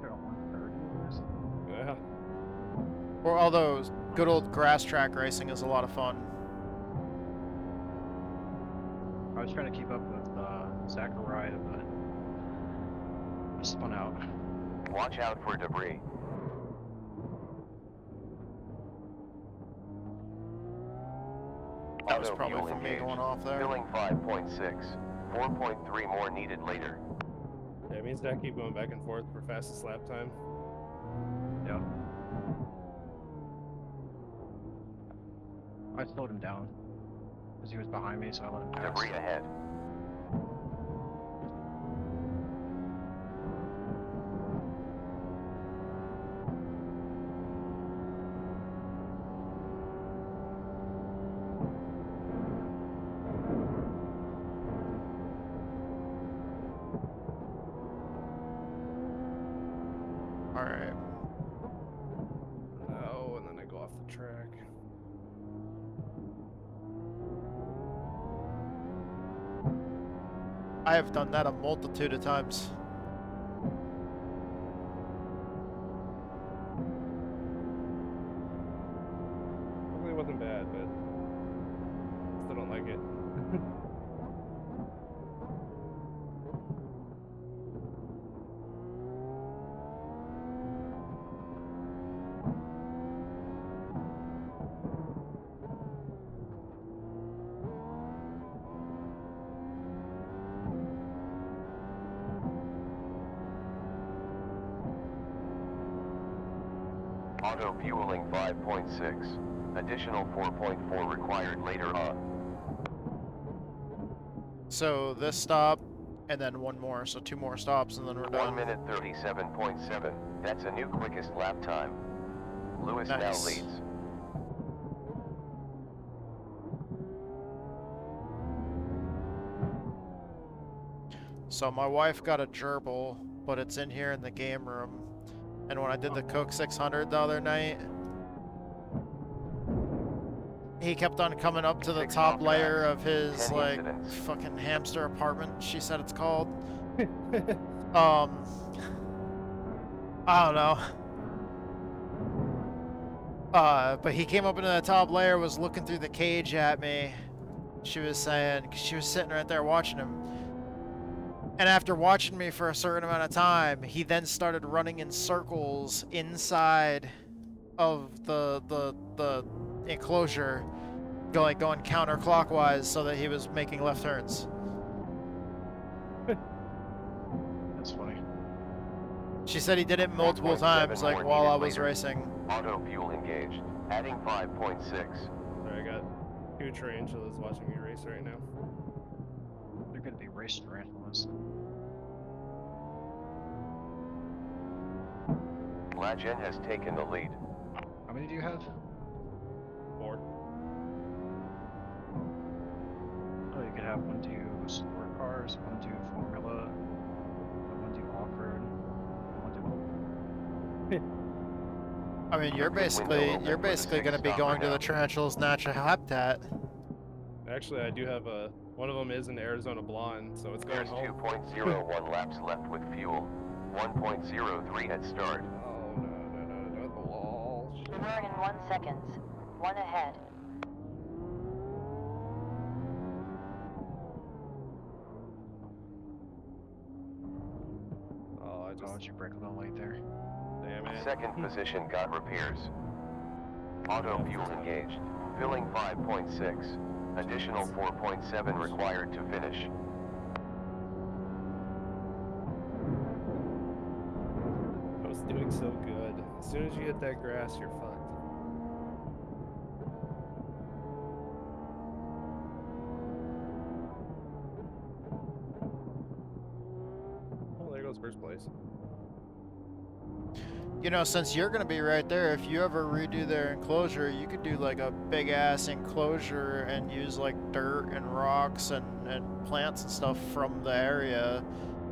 [SPEAKER 5] They're at 130.
[SPEAKER 3] Yeah.
[SPEAKER 2] Or although good old grass track racing is a lot of fun.
[SPEAKER 5] I was trying to keep up with Zachariah, but he spun out.
[SPEAKER 6] Watch out for debris.
[SPEAKER 2] That was
[SPEAKER 6] Auto
[SPEAKER 2] probably
[SPEAKER 6] fuel
[SPEAKER 2] from me
[SPEAKER 6] engaged.
[SPEAKER 2] going off there.
[SPEAKER 6] Filling 5.6. 4.3 more needed later.
[SPEAKER 3] Yeah, it means that I keep going back and forth for fastest lap time.
[SPEAKER 5] Yeah. I slowed him down because he was behind me, so I let him pass.
[SPEAKER 6] Debris ahead.
[SPEAKER 2] Alright.
[SPEAKER 3] Oh, and then I go off the track.
[SPEAKER 2] I have done that a multitude of times.
[SPEAKER 3] Probably wasn't bad, but still don't like it.
[SPEAKER 6] Auto fueling 5.6. Additional 4.4 required later on.
[SPEAKER 2] So this stop, and then one more. So 2 more stops, and then we're
[SPEAKER 6] 1
[SPEAKER 2] done.
[SPEAKER 6] minute 37.7. That's a new quickest lap time. Lewis now
[SPEAKER 2] Nice.
[SPEAKER 6] leads.
[SPEAKER 2] So my wife got a gerbil, but it's in here in the game room. And when I did the Coke 600 the other night, he kept on coming up to the
[SPEAKER 6] 6
[SPEAKER 2] top
[SPEAKER 6] off
[SPEAKER 2] layer
[SPEAKER 6] tracks,
[SPEAKER 2] of his
[SPEAKER 6] 10
[SPEAKER 2] like
[SPEAKER 6] incidents.
[SPEAKER 2] fucking hamster apartment, she said it's called. I don't know. But he came up into the top layer, was looking through the cage at me. She was saying, 'cause she was sitting right there watching him. And after watching me for a certain amount of time, he then started running in circles inside of the enclosure, going counterclockwise so that he was making left turns.
[SPEAKER 5] That's funny.
[SPEAKER 2] She said he did it multiple
[SPEAKER 6] 1.7
[SPEAKER 2] times, like
[SPEAKER 6] more
[SPEAKER 2] while
[SPEAKER 6] needed
[SPEAKER 2] I was
[SPEAKER 6] later.
[SPEAKER 2] racing.
[SPEAKER 6] Auto fuel engaged. Adding 5.6.
[SPEAKER 3] Sorry, I got 2 tarantulas watching me race right now.
[SPEAKER 5] They're gonna be race tarantulas.
[SPEAKER 6] Lagen has taken the lead.
[SPEAKER 5] How many do you have?
[SPEAKER 3] 4.
[SPEAKER 5] Oh, you could have one to support
[SPEAKER 4] cars, one do Formula, one do off-road, one do
[SPEAKER 2] I mean, you're
[SPEAKER 6] Keep this window
[SPEAKER 2] basically
[SPEAKER 6] open
[SPEAKER 2] you're
[SPEAKER 6] for the
[SPEAKER 2] basically going to be
[SPEAKER 6] six-stopper
[SPEAKER 2] going to
[SPEAKER 6] now.
[SPEAKER 2] the tarantula's natural habitat.
[SPEAKER 3] Actually, I do have a. One of them is an Arizona blonde, so it's going
[SPEAKER 6] There's
[SPEAKER 3] home.
[SPEAKER 6] 2.01 laps left with fuel. 1.03 at start.
[SPEAKER 3] Oh no, the wall.
[SPEAKER 7] Burn in 1 second. 1 ahead.
[SPEAKER 3] Oh, I
[SPEAKER 4] Oh,
[SPEAKER 3] just.
[SPEAKER 4] did you break a little late there?
[SPEAKER 3] Damn it.
[SPEAKER 6] Second position got repairs. Auto fuel engaged. Filling 5.6. Additional 4.7 required to finish.
[SPEAKER 3] I was doing so good. As soon as you hit that grass, you're fucked. Oh, there goes first place.
[SPEAKER 2] You know, since you're going to be right there, if you ever redo their enclosure, you could do like a big ass enclosure and use like dirt and rocks and plants and stuff from the area,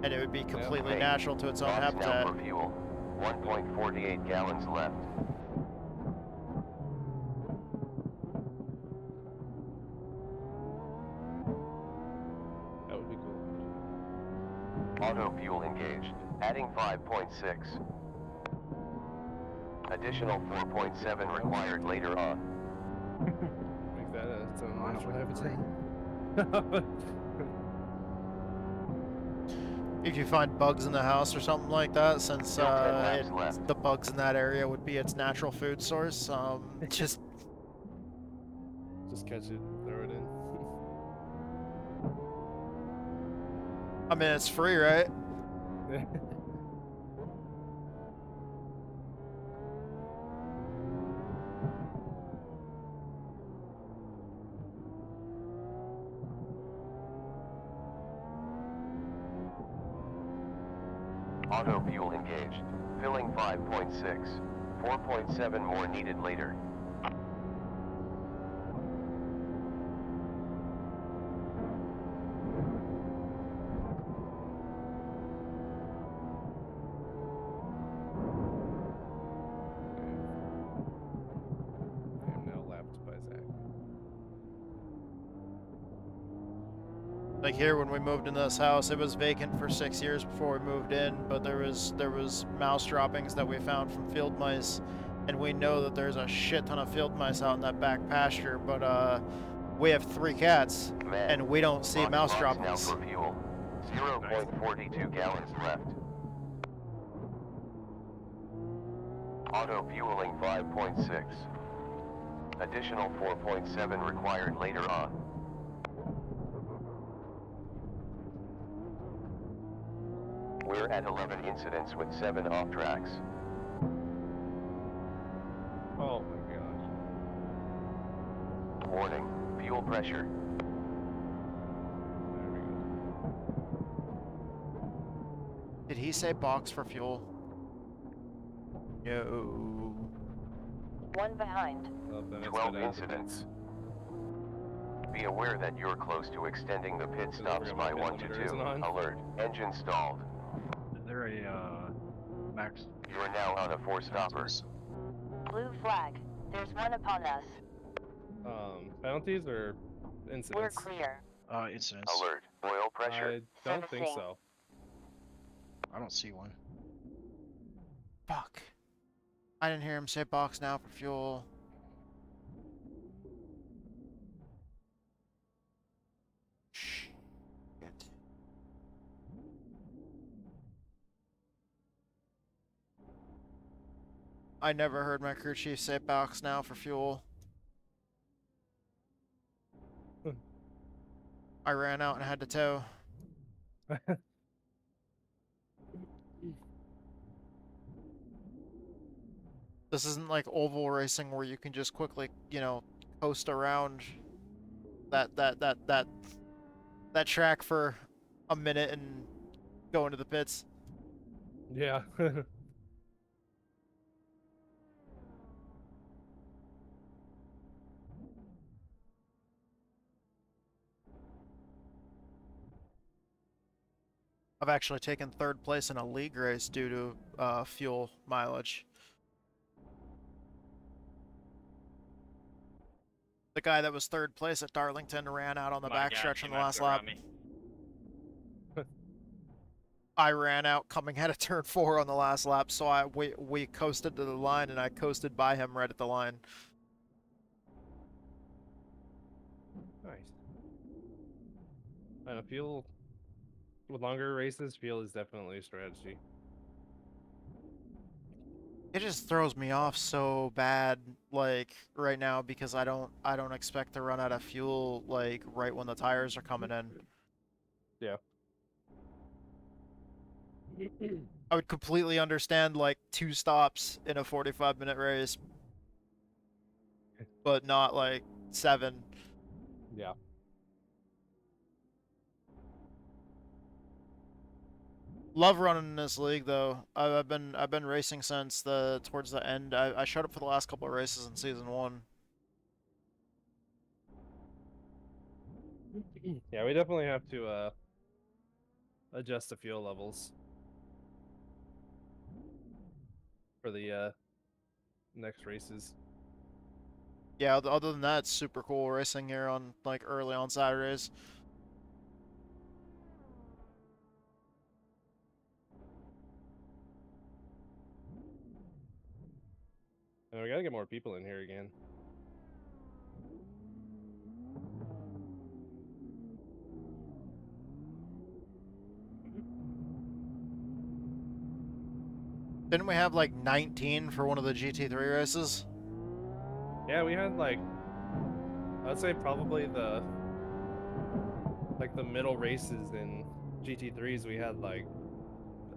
[SPEAKER 2] and it would be completely
[SPEAKER 6] Hey,
[SPEAKER 2] natural to its own
[SPEAKER 6] box now
[SPEAKER 2] habitat.
[SPEAKER 6] for fuel. 1.48 gallons left.
[SPEAKER 3] That would be cool.
[SPEAKER 6] Auto fuel engaged. Adding 5.6. Additional 4.7 required later on.
[SPEAKER 3] Make that its own
[SPEAKER 4] I know
[SPEAKER 3] natural
[SPEAKER 4] what to
[SPEAKER 3] habitat.
[SPEAKER 2] If you find bugs in the house or something like that, since
[SPEAKER 6] Still 10 laps left.
[SPEAKER 2] the bugs in that area would be its natural food source, just
[SPEAKER 3] Just catch it, throw it in.
[SPEAKER 2] I mean, it's free, right?
[SPEAKER 6] Auto fuel engaged. Filling 5.6. 4.7 more needed later.
[SPEAKER 3] I am now lapped by Zach.
[SPEAKER 2] Like here, when we moved into this house, it was vacant for 6 years before we moved in, but there was mouse droppings that we found from field mice, and we know that there's a shit ton of field mice out in that back pasture, but we have 3 cats,
[SPEAKER 6] Man,
[SPEAKER 2] and we don't see mouse
[SPEAKER 6] now
[SPEAKER 2] droppings.
[SPEAKER 6] for fuel. 0.42 gallons left. Auto fueling 5.6. Additional 4.7 required later on. We're at 11 incidents with 7 off tracks.
[SPEAKER 3] Oh my gosh.
[SPEAKER 6] Warning, fuel pressure.
[SPEAKER 3] There we go.
[SPEAKER 2] Did he say box for fuel? No.
[SPEAKER 7] 1 behind.
[SPEAKER 3] Well, then it's
[SPEAKER 6] 12
[SPEAKER 3] good out of the
[SPEAKER 6] incidents.
[SPEAKER 3] pits.
[SPEAKER 6] Be aware that you're close to extending the pit
[SPEAKER 3] Don't
[SPEAKER 6] stops
[SPEAKER 3] forget my
[SPEAKER 6] by
[SPEAKER 3] pit
[SPEAKER 6] 1 to
[SPEAKER 3] limiter
[SPEAKER 6] 2.
[SPEAKER 3] isn't on.
[SPEAKER 6] Alert, engine stalled.
[SPEAKER 4] Is there a max?
[SPEAKER 6] You're now on a 4-stopper.
[SPEAKER 7] Blue flag. There's one upon us.
[SPEAKER 3] Penalties or
[SPEAKER 7] We're
[SPEAKER 3] incidents?
[SPEAKER 7] clear.
[SPEAKER 4] Incidents.
[SPEAKER 6] Alert, oil pressure.
[SPEAKER 3] I don't think
[SPEAKER 7] Servicing.
[SPEAKER 3] so.
[SPEAKER 4] I don't see one.
[SPEAKER 2] Fuck. I didn't hear him say box now for fuel. Shit. I never heard my crew chief say box now for fuel. I ran out and had to tow. This isn't like oval racing where you can just quickly, you know, coast around that track for a minute and go into the pits.
[SPEAKER 3] Yeah.
[SPEAKER 2] I've actually taken 3rd place in a league race due to fuel mileage. The guy that was 3rd place at Darlington ran out on the backstretch in the last lap. I ran out coming out of turn 4 on the last lap, so we coasted to the line, and I coasted by him right at the line.
[SPEAKER 3] Nice. And fuel with longer races, fuel is definitely a strategy.
[SPEAKER 2] It just throws me off so bad, like right now, because I don't expect to run out of fuel like right when the tires are coming in.
[SPEAKER 3] Yeah.
[SPEAKER 2] I would completely understand like 2 stops in a 45-minute race, but not like 7.
[SPEAKER 3] Yeah.
[SPEAKER 2] Love running in this league though. I've been racing since towards the end. I showed up for the last couple of races in season 1.
[SPEAKER 3] Yeah, we definitely have to adjust the fuel levels for the next races.
[SPEAKER 2] Yeah, other than that, it's super cool racing here on like early on Saturdays.
[SPEAKER 3] And we gotta get more people in here again.
[SPEAKER 2] Didn't we have like 19 for one of the GT3 races?
[SPEAKER 3] Yeah, we had like, I'd say probably the middle races in GT3s, we had like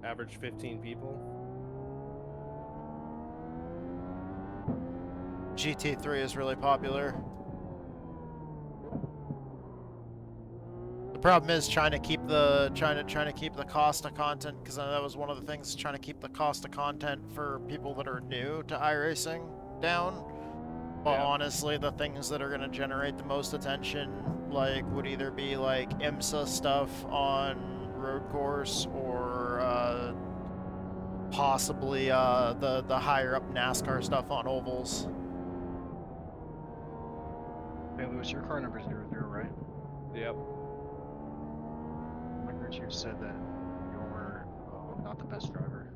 [SPEAKER 3] average 15 people.
[SPEAKER 2] GT3 is really popular. The problem is trying to keep the cost of content, because that was one of the things, trying to keep the cost of content for people that are new to iRacing down. But
[SPEAKER 3] Yeah.
[SPEAKER 2] honestly, the things that are going to generate the most attention like would either be like IMSA stuff on road course, or possibly the higher up NASCAR stuff on ovals.
[SPEAKER 5] Hey, Lewis, your car number 00, right?
[SPEAKER 3] Yep.
[SPEAKER 5] I heard you said that you're not the best driver.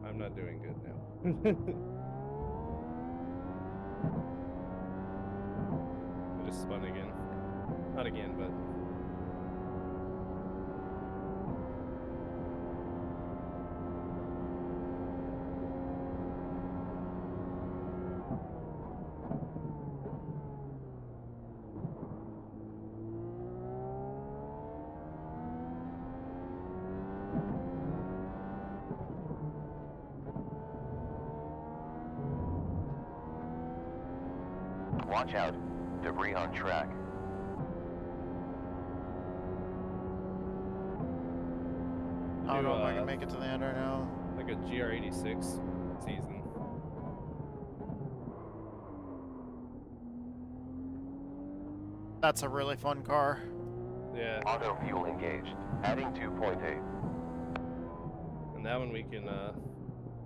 [SPEAKER 3] I'm not doing good now. I just spun again. Not again, but
[SPEAKER 6] Watch out. Debris on track.
[SPEAKER 2] I don't know if I can make it to the end right now.
[SPEAKER 3] like a GR86 season.
[SPEAKER 2] That's a really fun car.
[SPEAKER 3] Yeah.
[SPEAKER 6] Auto fuel engaged. Adding 2.8.
[SPEAKER 3] And that one we can,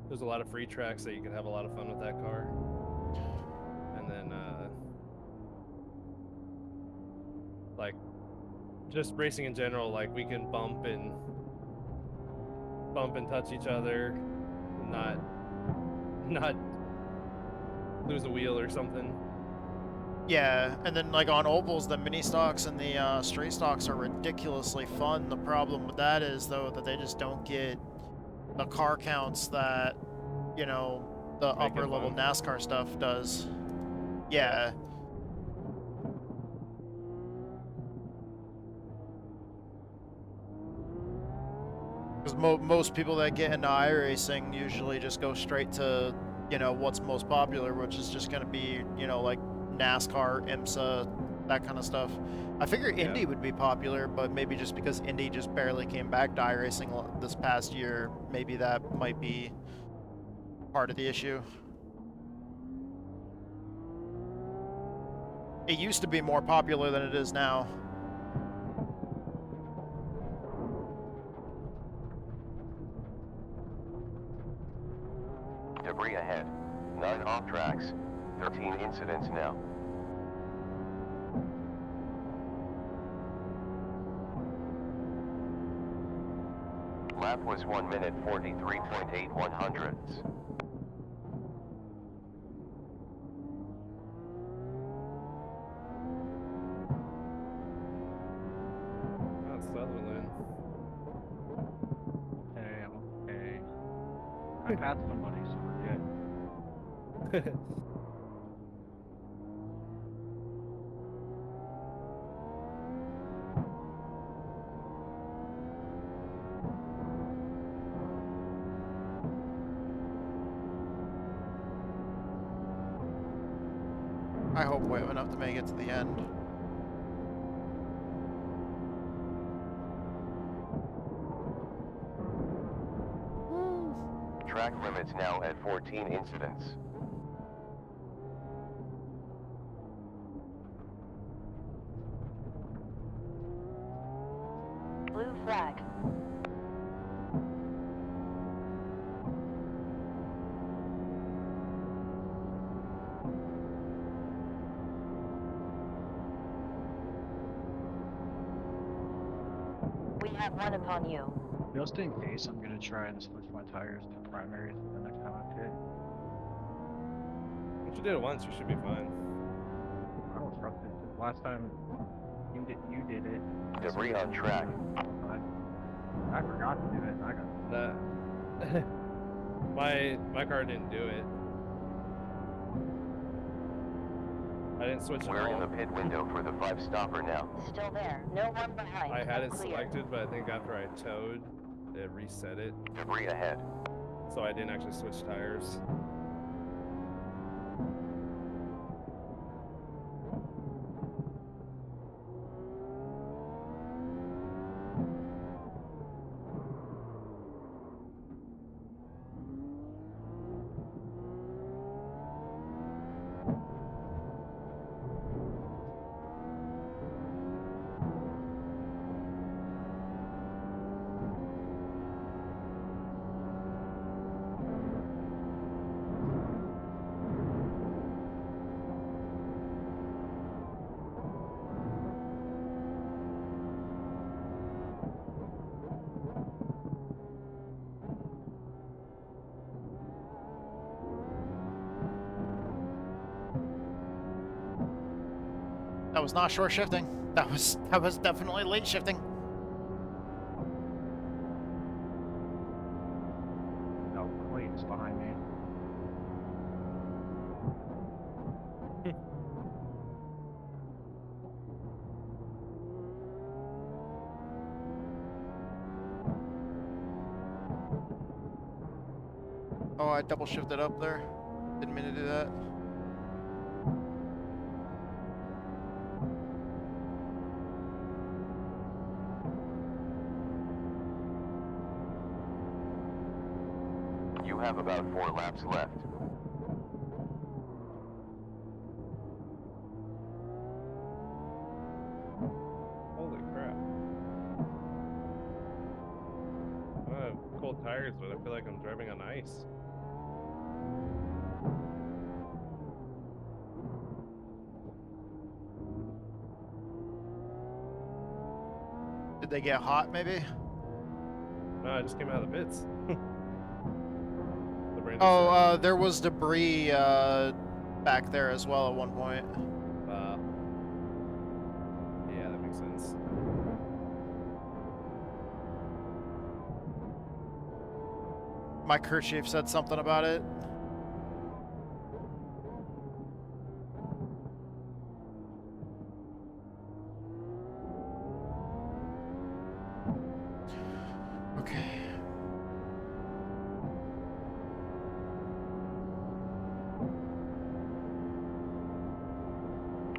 [SPEAKER 3] there's a lot of free tracks that you can have a lot of fun with that car. And then, like, just racing in general, like, we can bump and touch each other, not lose a wheel or something.
[SPEAKER 2] Yeah, and then like on ovals, the mini stocks and the straight stocks are ridiculously fun. The problem with that is though that they just don't get the car counts that, you know, the
[SPEAKER 3] Make it
[SPEAKER 2] upper level
[SPEAKER 3] fun.
[SPEAKER 2] NASCAR stuff does. Yeah. Because most people that get into iRacing usually just go straight to, you know, what's most popular, which is just going to be, you know, like NASCAR, IMSA, that kind of stuff. I figure
[SPEAKER 3] Yeah.
[SPEAKER 2] Indy would be popular, but maybe just because Indy just barely came back to iRacing this past year, maybe that might be part of the issue. It used to be more popular than it is now.
[SPEAKER 6] 13 incidents now. Lap was 1 minute 43.81 hundredths.
[SPEAKER 3] Oh, Sutherland.
[SPEAKER 4] Okay, I'm okay. I passed somebody, so we're good.
[SPEAKER 2] I hope we have enough to make it to the end.
[SPEAKER 6] Track limits now at 14 incidents.
[SPEAKER 7] Blue flag. We have one upon you.
[SPEAKER 4] Just in case, I'm gonna try and switch my tires to primaries the next time I pit.
[SPEAKER 3] Once you did it once, you should be fine.
[SPEAKER 4] I don't trust it. 'Cause last time you did it.
[SPEAKER 6] Debris on track.
[SPEAKER 4] I forgot to do it. And I got.
[SPEAKER 3] That my car didn't do it. I didn't switch
[SPEAKER 6] We're
[SPEAKER 3] at
[SPEAKER 6] in
[SPEAKER 3] all.
[SPEAKER 6] the pit window for the 5 stopper now.
[SPEAKER 7] Still there. No one behind.
[SPEAKER 3] I had it
[SPEAKER 7] Clear.
[SPEAKER 3] selected, but I think after I towed, it reset it,
[SPEAKER 6] Debris ahead.
[SPEAKER 3] so I didn't actually switch tires.
[SPEAKER 2] That was not short shifting. That was definitely late shifting.
[SPEAKER 4] No, Clayton's behind me.
[SPEAKER 2] Oh, I double shifted up there. Didn't mean to do that.
[SPEAKER 6] You have about 4 laps left.
[SPEAKER 3] Holy crap. I have cold tires, but I feel like I'm driving on ice.
[SPEAKER 2] Did they get hot, maybe?
[SPEAKER 3] No, I just came out of the pits. The brand new
[SPEAKER 2] Oh,
[SPEAKER 3] set.
[SPEAKER 2] there was debris back there as well at one point.
[SPEAKER 3] Yeah, that makes sense.
[SPEAKER 2] My crew chief said something about it. Okay.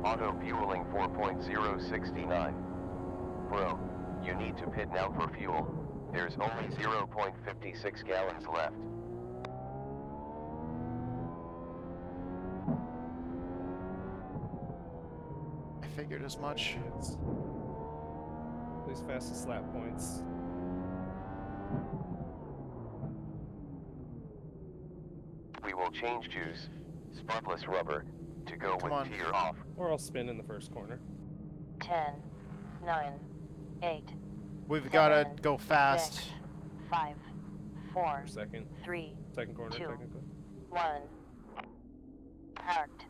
[SPEAKER 6] Auto fueling 4.069. Bro, you need to pit now for fuel. There's only 0.56 gallons left.
[SPEAKER 2] I figured as much.
[SPEAKER 3] It's at least fastest lap points.
[SPEAKER 6] We will change juice. Sparkless rubber. To go
[SPEAKER 2] Come
[SPEAKER 6] with
[SPEAKER 2] on.
[SPEAKER 6] tier off.
[SPEAKER 3] Or I'll spin in the first corner.
[SPEAKER 7] 10, 9, 8,
[SPEAKER 2] We've got to
[SPEAKER 7] 7,
[SPEAKER 2] go fast.
[SPEAKER 7] 6, 5, 4,
[SPEAKER 3] For second.
[SPEAKER 7] 3,
[SPEAKER 3] Second corner,
[SPEAKER 7] 2,
[SPEAKER 3] technically.
[SPEAKER 7] 1. Parked.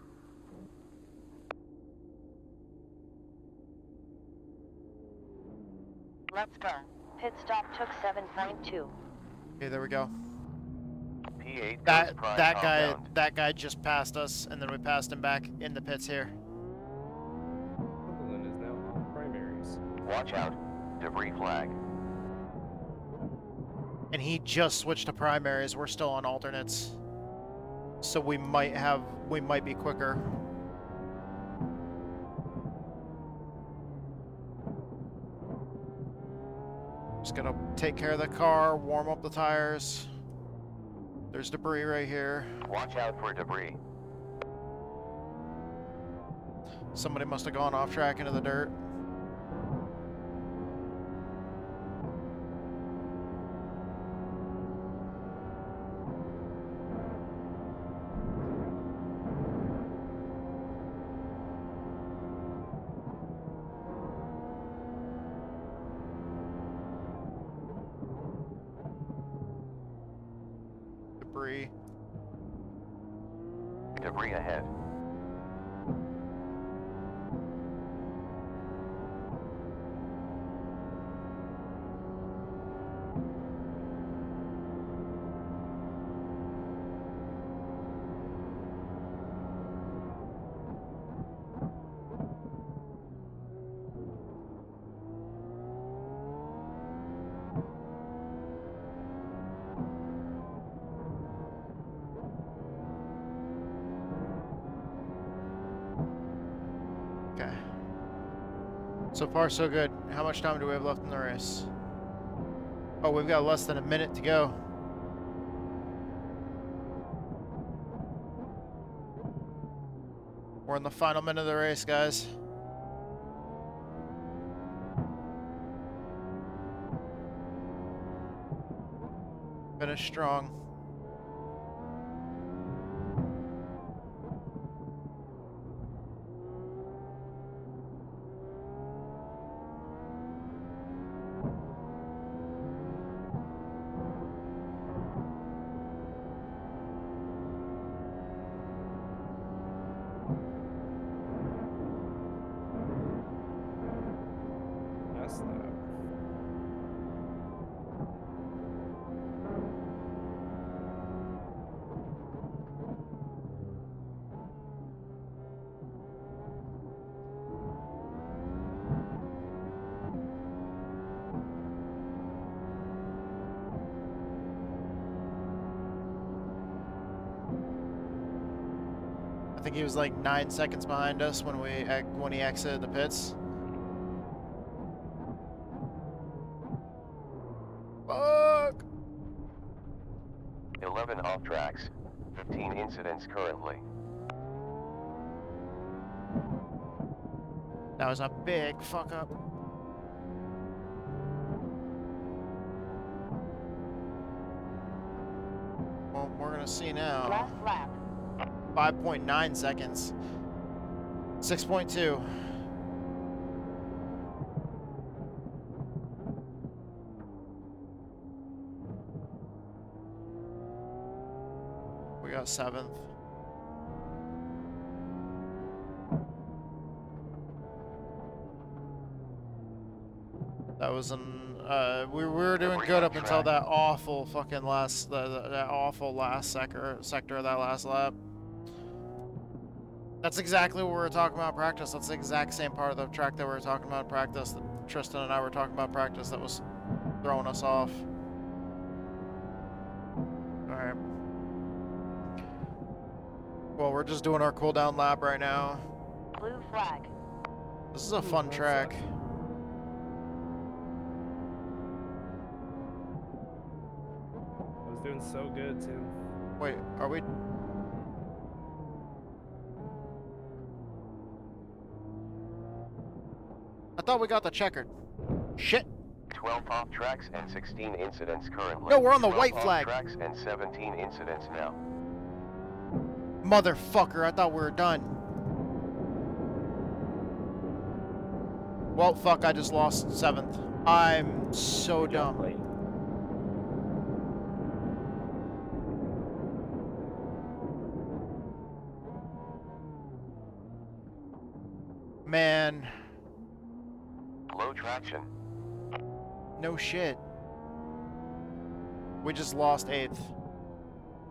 [SPEAKER 7] Let's go. Pit stop took 7.2.
[SPEAKER 2] Okay, there we go.
[SPEAKER 6] P8
[SPEAKER 2] That
[SPEAKER 6] goes prime
[SPEAKER 2] that guy
[SPEAKER 6] compound.
[SPEAKER 2] that guy just passed us, and then we passed him back in the pits here.
[SPEAKER 3] Sutherland is now on primaries.
[SPEAKER 6] Watch out. Debris flag.
[SPEAKER 2] And he just switched to primaries. We're still on alternates, so we might be quicker. Just gotta take care of the car, warm up the tires. There's debris right here.
[SPEAKER 6] Watch out for debris.
[SPEAKER 2] Somebody must have gone off track into the dirt. Debris.
[SPEAKER 6] Debris ahead.
[SPEAKER 2] Okay. So far, so good. How much time do we have left in the race? Oh, we've got less than a minute to go. We're in the final minute of the race, guys. Finish strong.
[SPEAKER 3] Last lap.
[SPEAKER 2] I think he was like 9 seconds behind us when he exited the pits. Fuck!
[SPEAKER 6] 11 off tracks. 15 incidents currently.
[SPEAKER 2] That was a big fuck up. Well, we're gonna see now.
[SPEAKER 7] Last lap.
[SPEAKER 2] 5.9 seconds. 6.2. We got 7th. That was an we were doing good up until that awful fucking last that awful last sector of that last lap. That's exactly what we were talking about in practice. That's the exact same part of the track that we were talking about in practice, that Tristan and I were talking about in practice, that was throwing us off. Alright. Well, we're just doing our cooldown lap right now.
[SPEAKER 7] Blue flag.
[SPEAKER 2] This is a fun track.
[SPEAKER 3] I was doing so good too.
[SPEAKER 2] Wait, are we... I thought we got the checkered. Shit.
[SPEAKER 6] 12 off tracks and 16 incidents currently.
[SPEAKER 2] No, we're on the
[SPEAKER 6] 12
[SPEAKER 2] white
[SPEAKER 6] off
[SPEAKER 2] flag.
[SPEAKER 6] tracks and 17 incidents now.
[SPEAKER 2] Motherfucker, I thought we were done. Well, fuck, I just lost 7th. I'm so dumb. Man,
[SPEAKER 6] Low traction.
[SPEAKER 2] no shit. We just lost 8th.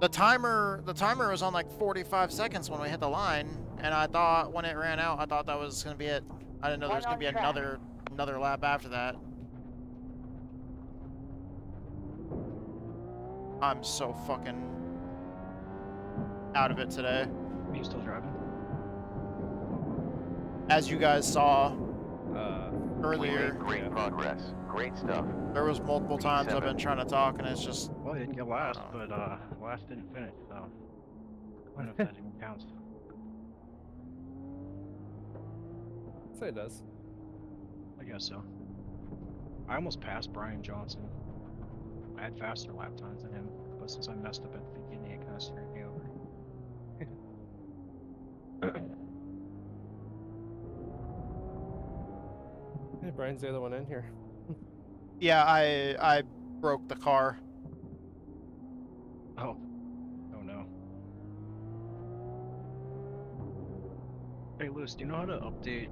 [SPEAKER 2] The timer was on like 45 seconds when we hit the line, and I thought when it ran out, I thought that was gonna be it. I didn't know there was gonna be another lap after that. I'm so fucking out of it today.
[SPEAKER 5] Are you still driving?
[SPEAKER 2] As you guys saw
[SPEAKER 6] We
[SPEAKER 2] earlier,
[SPEAKER 6] made great progress. Great stuff.
[SPEAKER 2] there was multiple times I've been trying to talk, and it's just
[SPEAKER 4] Well, you didn't get last, but last didn't finish, so I don't know if that even counts.
[SPEAKER 3] I'd say it does.
[SPEAKER 4] I guess so. I almost passed Brian Johnson. I had faster lap times than him, but since I messed up at the beginning, it kind of screwed me over.
[SPEAKER 3] Hey, Brian's the other one in here.
[SPEAKER 2] yeah. I broke the car.
[SPEAKER 4] Oh. Oh no. Hey, Lewis, do you know how to update,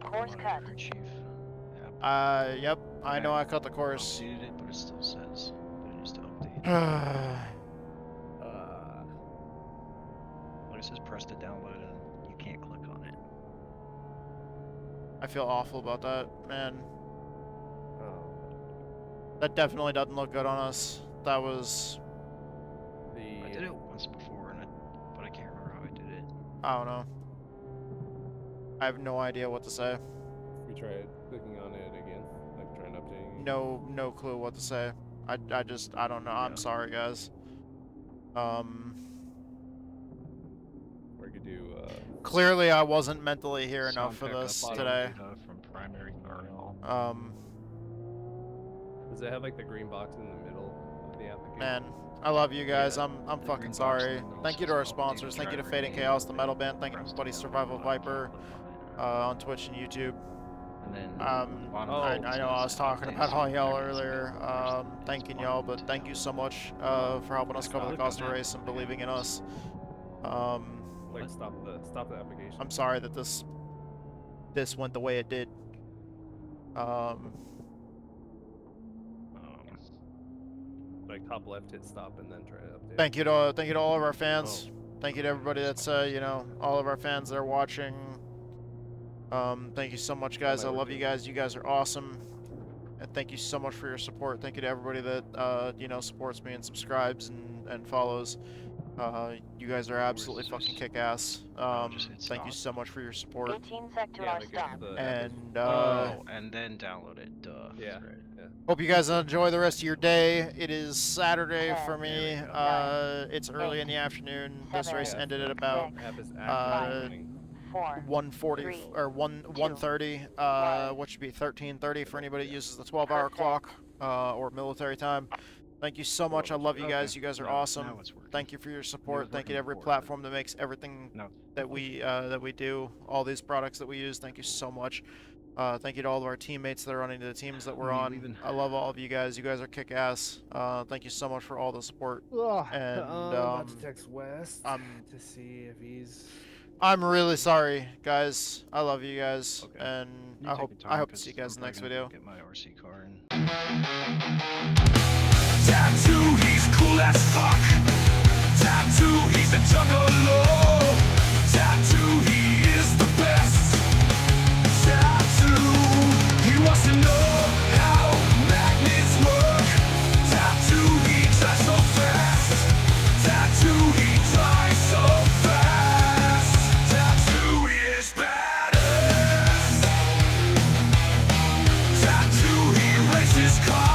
[SPEAKER 7] Course cut.
[SPEAKER 4] Chief?
[SPEAKER 2] Yep. I know I cut the course.
[SPEAKER 4] Updated it, but it still says that it needs to update. Like it says press to download and you can't click on it.
[SPEAKER 2] I feel awful about that, man.
[SPEAKER 3] Oh.
[SPEAKER 2] That definitely doesn't look good on us. That was,
[SPEAKER 4] I did it once before, but I can't remember how I did it.
[SPEAKER 2] I don't know. I have no idea what to say.
[SPEAKER 3] We tried clicking on it again, like trying updating.
[SPEAKER 2] No clue what to say. I don't know. I'm sorry, guys.
[SPEAKER 3] We could do.
[SPEAKER 2] Clearly I wasn't mentally here
[SPEAKER 4] Sound
[SPEAKER 2] enough for
[SPEAKER 4] pickup
[SPEAKER 2] this
[SPEAKER 4] auto
[SPEAKER 2] today.
[SPEAKER 4] data from primary URL.
[SPEAKER 3] Does it have like the green box in the middle of the application?
[SPEAKER 2] Man, I love you guys.
[SPEAKER 3] Yeah.
[SPEAKER 2] I'm
[SPEAKER 4] The
[SPEAKER 2] fucking
[SPEAKER 4] green box
[SPEAKER 2] sorry.
[SPEAKER 4] in the middle
[SPEAKER 2] Thank you to
[SPEAKER 4] says
[SPEAKER 2] our
[SPEAKER 4] update
[SPEAKER 2] sponsors. Thank you to
[SPEAKER 4] driver
[SPEAKER 2] Fading
[SPEAKER 4] name,
[SPEAKER 2] Chaos, the
[SPEAKER 4] then
[SPEAKER 2] Metal Band. Thank you
[SPEAKER 4] press
[SPEAKER 2] to Buddy
[SPEAKER 4] the
[SPEAKER 2] Survival
[SPEAKER 4] download button,
[SPEAKER 2] Viper
[SPEAKER 4] click on it.
[SPEAKER 2] on Twitch and YouTube.
[SPEAKER 4] And then
[SPEAKER 3] Oh,
[SPEAKER 2] I know I was talking about all y'all earlier, thanking y'all, but thank you so much for helping us cover the cost of the race and believing in us.
[SPEAKER 3] Like stop the application.
[SPEAKER 2] I'm sorry that this went the way it did.
[SPEAKER 3] Like top left, hit stop, and then try to update.
[SPEAKER 2] Thank you to all of our fans. Thank you to everybody that's you know, all of our fans that are watching. Thank you so much, guys. I love you guys. You guys are awesome. And thank you so much for your support. Thank you to everybody that you know, supports me and subscribes and follows. You guys are absolutely fucking kick-ass. Thank you so much for your support.
[SPEAKER 7] 18 sec to our stop.
[SPEAKER 2] And
[SPEAKER 4] and then download it.
[SPEAKER 3] Yeah.
[SPEAKER 4] Right.
[SPEAKER 3] Yeah.
[SPEAKER 2] hope you guys enjoy the rest of your day. It is Saturday for me. It's early in the afternoon. This race ended at about
[SPEAKER 3] App is
[SPEAKER 7] Five.
[SPEAKER 3] active.
[SPEAKER 7] 4,
[SPEAKER 2] 1:40 or 1:30. What should be 13:30 for anybody that uses the 12-hour clock or military time. Thank you so much. I love you guys. You guys are awesome.
[SPEAKER 4] Now it's working.
[SPEAKER 2] Thank you for your support.
[SPEAKER 4] was
[SPEAKER 2] Thank you to
[SPEAKER 4] working
[SPEAKER 2] every
[SPEAKER 4] before,
[SPEAKER 2] platform that makes everything
[SPEAKER 4] No.
[SPEAKER 2] that we do, all these products that we use. Thank you so much. Thank you to all of our teammates that are running to the teams that we're
[SPEAKER 4] Are you
[SPEAKER 2] on.
[SPEAKER 4] leaving?
[SPEAKER 2] I love all of you guys. You guys are kick-ass. Thank you so much for all the support. And
[SPEAKER 3] I'm about to text West to see if he's.
[SPEAKER 2] I'm really sorry, guys. I love you guys,
[SPEAKER 4] Okay.
[SPEAKER 2] and
[SPEAKER 4] You
[SPEAKER 2] I
[SPEAKER 4] take
[SPEAKER 2] hope
[SPEAKER 4] your time,
[SPEAKER 2] to
[SPEAKER 4] 'cause
[SPEAKER 2] see you guys in the
[SPEAKER 4] I'm
[SPEAKER 2] next
[SPEAKER 4] probably gonna
[SPEAKER 2] video.
[SPEAKER 4] Get my RC car and.
[SPEAKER 1] Tattoo, he's cool as fuck. Tattoo, he's a juggalo. Tattoo, he is the best. Tattoo, he wants to know how magnets work. Tattoo, he drives so fast. Tattoo, he drives so fast. Tattoo is badass. Tattoo, he races cars.